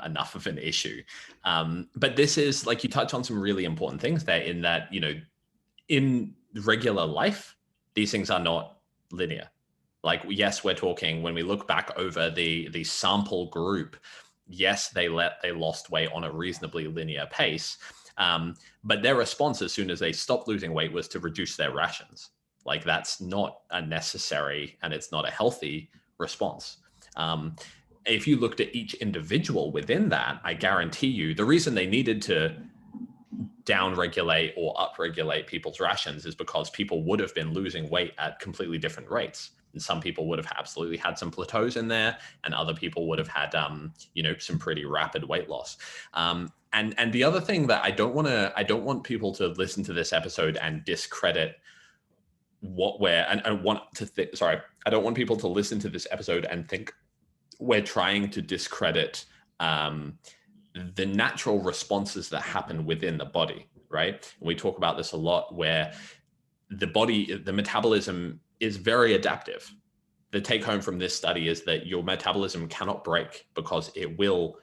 enough of an issue. But this is like, you touch on some really important things there in that, in regular life, these things are not linear. Like, yes, we're talking, when we look back over the sample group, yes, they lost weight on a reasonably linear pace. But their response as soon as they stopped losing weight was to reduce their rations. Like, that's not a necessary and it's not a healthy response. If you looked at each individual within that, I guarantee you the reason they needed to down-regulate or up-regulate people's rations is because people would have been losing weight at completely different rates. And some people would have absolutely had some plateaus in there, and other people would have had, some pretty rapid weight loss. And the other thing that I don't want people to listen to this episode and discredit what I don't want people to listen to this episode and think we're trying to discredit the natural responses that happen within the body, right? And we talk about this a lot, where the metabolism is very adaptive. The take home from this study is that your metabolism cannot break because it will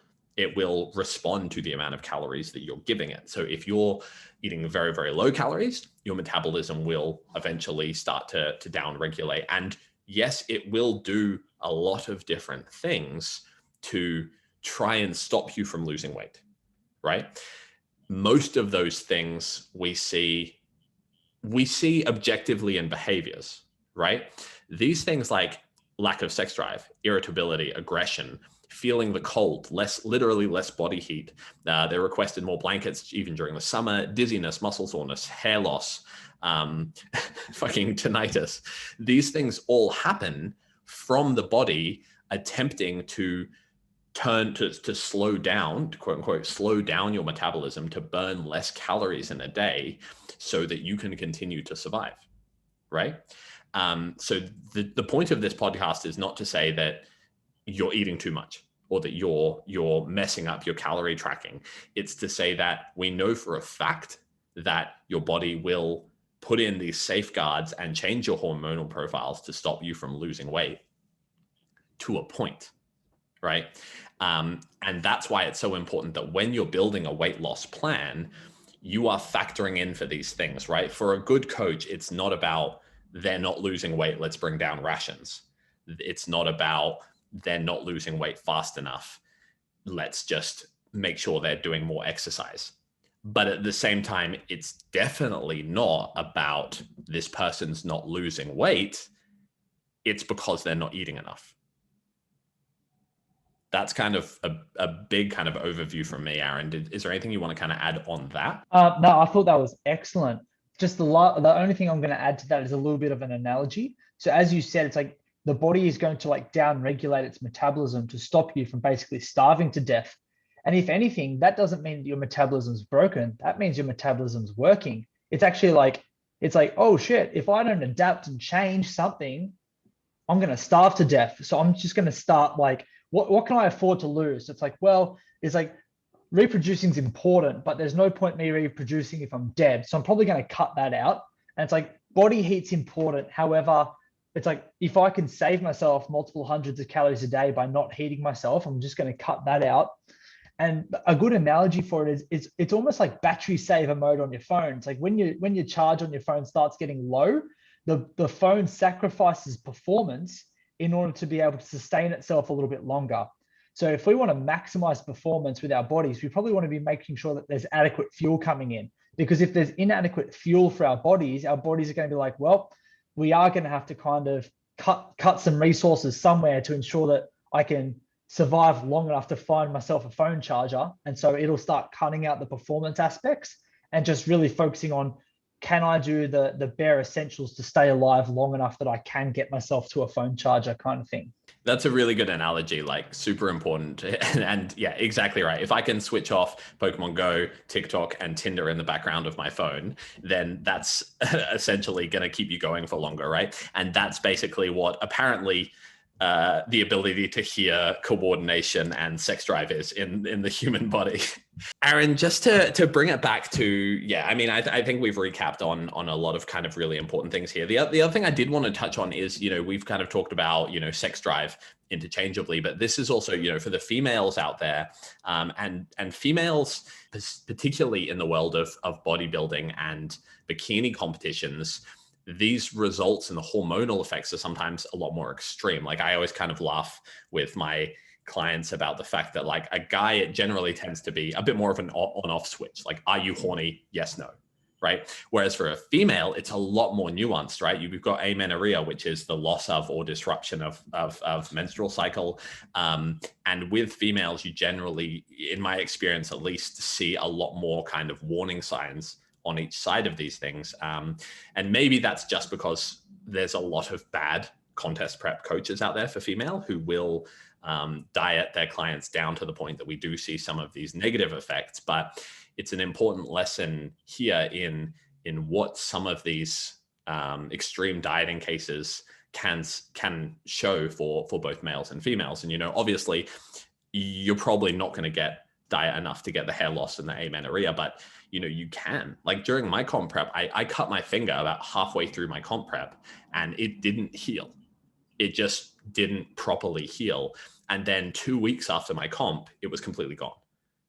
respond to the amount of calories that you're giving it. So if you're eating very, very low calories, your metabolism will eventually start to down-regulate. And yes, it will do a lot of different things to try and stop you from losing weight, right? Most of those things we see objectively in behaviors, right? These things like lack of sex drive, irritability, aggression, feeling the cold, literally less body heat. They requested more blankets even during the summer, dizziness, muscle soreness, hair loss, fucking tinnitus. These things all happen from the body attempting to slow down, to quote unquote, slow down your metabolism to burn less calories in a day so that you can continue to survive, right? So the point of this podcast is not to say that you're eating too much or that you're messing up your calorie tracking. It's to say that we know for a fact that your body will put in these safeguards and change your hormonal profiles to stop you from losing weight to a point, right? And that's why it's so important that when you're building a weight loss plan, you are factoring in for these things, right? For a good coach, it's not about they're not losing weight, let's bring down rations. It's not about they're not losing weight fast enough, let's just make sure they're doing more exercise. But at the same time, it's definitely not about this person's not losing weight. It's because they're not eating enough. That's kind of a big kind of overview from me, Aaron. Is there anything you want to kind of add on that? No, I thought that was excellent. Just the only thing I'm going to add to that is a little bit of an analogy. So as you said, it's like the body is going to like down regulate its metabolism to stop you from basically starving to death. And if anything, that doesn't mean that your metabolism's broken. That means your metabolism's working. It's actually like, it's like, oh shit, if I don't adapt and change something, I'm going to starve to death. So I'm just going to start like, what can I afford to lose? It's like, well, it's like reproducing is important, but there's no point me reproducing if I'm dead. So I'm probably going to cut that out. And it's like body heat's important. However, it's like if I can save myself multiple hundreds of calories a day by not heating myself, I'm just going to cut that out. And a good analogy for it is it's almost like battery saver mode on your phone. It's like when your charge on your phone starts getting low, the phone sacrifices performance in order to be able to sustain itself a little bit longer. So if we want to maximize performance with our bodies, we probably want to be making sure that there's adequate fuel coming in. Because if there's inadequate fuel for our bodies are going to be like, well, we are going to have to kind of cut some resources somewhere to ensure that I can survive long enough to find myself a phone charger. And so it'll start cutting out the performance aspects and just really focusing on, can I do the bare essentials to stay alive long enough that I can get myself to a phone charger kind of thing. That's a really good analogy, like super important. And yeah, exactly right. If I can switch off Pokemon Go, TikTok, and Tinder in the background of my phone, then that's essentially going to keep you going for longer, right? And that's basically what apparently the ability to hear, coordination, and sex drive is in the human body. Aaron, just to bring it back to, yeah, I mean, I think we've recapped on a lot of kind of really important things here. The other thing I did want to touch on is, we've kind of talked about, sex drive interchangeably, but this is also, for the females out there, and females, particularly in the world of bodybuilding and bikini competitions, these results and the hormonal effects are sometimes a lot more extreme. Like I always kind of laugh with my clients about the fact that like a guy, it generally tends to be a bit more of an on-off switch. Like, are you horny? Yes, no. Right. Whereas for a female, it's a lot more nuanced, right? You've got amenorrhea, which is the loss of or disruption of menstrual cycle. And with females, you generally, in my experience at least, see a lot more kind of warning signs on each side of these things. And maybe that's just because there's a lot of bad contest prep coaches out there for female who will diet their clients down to the point that we do see some of these negative effects. But it's an important lesson here in what some of these extreme dieting cases can show for both males and females. And, obviously you're probably not going to get diet enough to get the hair loss and the amenorrhea, but you can. Like during my comp prep, I cut my finger about halfway through my comp prep and it didn't heal. It just didn't properly heal. And then 2 weeks after my comp, it was completely gone.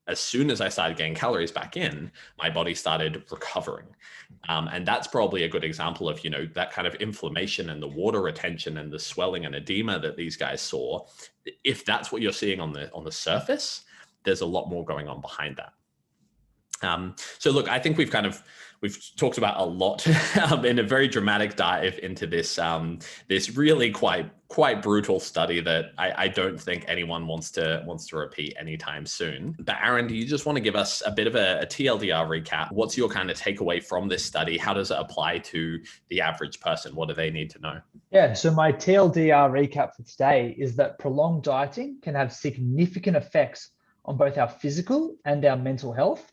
As soon as I started getting calories back in, my body started recovering. And that's probably a good example of, that kind of inflammation and the water retention and the swelling and edema that these guys saw. If that's what you're seeing on the surface, there's a lot more going on behind that. So look, I think we've talked about a lot in a very dramatic dive into this this really quite brutal study that I don't think anyone wants to repeat anytime soon. But Aaron, do you just want to give us a bit of a TLDR recap? What's your kind of takeaway from this study? How does it apply to the average person? What do they need to know? Yeah, so my TLDR recap for today is that prolonged dieting can have significant effects on both our physical and our mental health.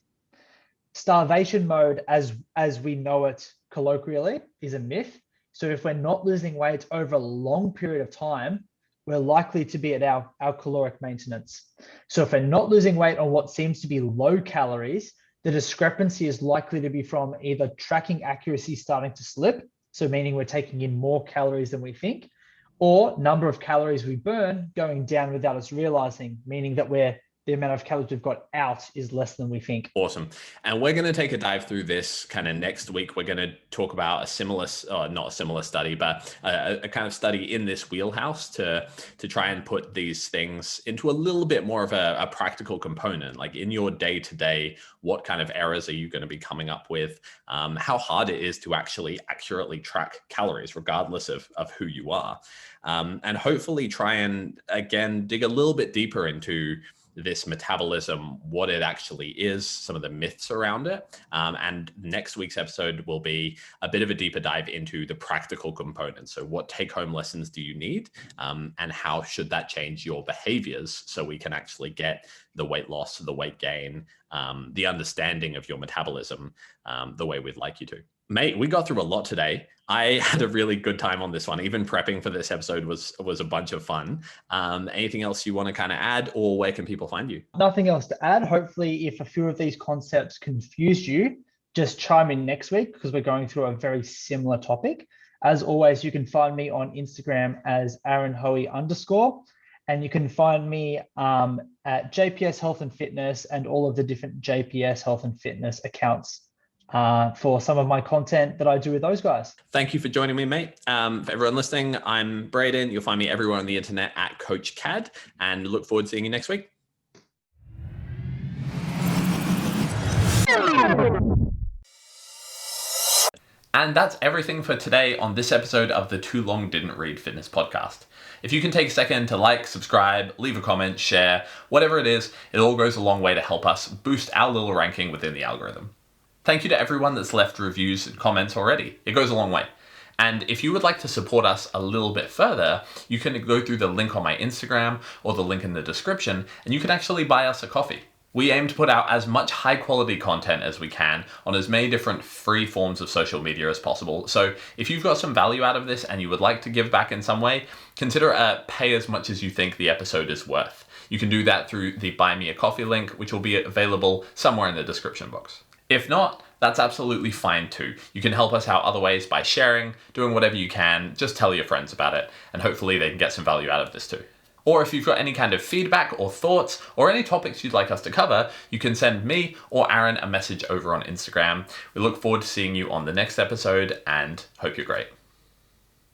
Starvation mode, as we know it colloquially, is a myth. So if we're not losing weight over a long period of time, we're likely to be at our caloric maintenance. So if we're not losing weight on what seems to be low calories, the discrepancy is likely to be from either tracking accuracy starting to slip, so meaning we're taking in more calories than we think, or number of calories we burn going down without us realizing, meaning that we're the amount of calories we've got out is less than we think. Awesome. And we're going to take a dive through this kind of next week. We're going to talk about a similar, not a similar study, but a kind of study in this wheelhouse to try and put these things into a little bit more of a practical component. Like in your day-to-day, what kind of errors are you going to be coming up with? How hard it is to actually accurately track calories, regardless of who you are. And hopefully try and, again, dig a little bit deeper into this metabolism, what it actually is, some of the myths around it. And next week's episode will be a bit of a deeper dive into the practical components. So what take-home lessons do you need? And how should that change your behaviors so we can actually get the weight loss, the weight gain, the understanding of your metabolism the way we'd like you to. Mate, we got through a lot today. I had a really good time on this one. Even prepping for this episode was a bunch of fun. Anything else you want to kind of add, or where can people find you? Nothing else to add. Hopefully, if a few of these concepts confused you, just chime in next week because we're going through a very similar topic. As always, you can find me on Instagram as @AaronHoey_, and you can find me at JPS Health and Fitness and all of the different JPS Health and Fitness accounts for some of my content that I do with those guys. Thank you for joining me, mate. For everyone listening, I'm Braden. You'll find me everywhere on the internet at Coach Cadd, and look forward to seeing you next week. And that's everything for today on this episode of the Too Long Didn't Read Fitness Podcast. If you can take a second to like, subscribe, leave a comment, share, whatever it is, it all goes a long way to help us boost our little ranking within the algorithm. Thank you to everyone that's left reviews and comments already. It goes a long way. And if you would like to support us a little bit further, you can go through the link on my Instagram or the link in the description, and you can actually buy us a coffee. We aim to put out as much high quality content as we can on as many different free forms of social media as possible. So if you've got some value out of this and you would like to give back in some way, consider pay as much as you think the episode is worth. You can do that through the Buy Me a Coffee link, which will be available somewhere in the description box. If not, that's absolutely fine too. You can help us out other ways by sharing, doing whatever you can, just tell your friends about it, and hopefully they can get some value out of this too. Or if you've got any kind of feedback or thoughts or any topics you'd like us to cover, you can send me or Aaron a message over on Instagram. We look forward to seeing you on the next episode and hope you're great.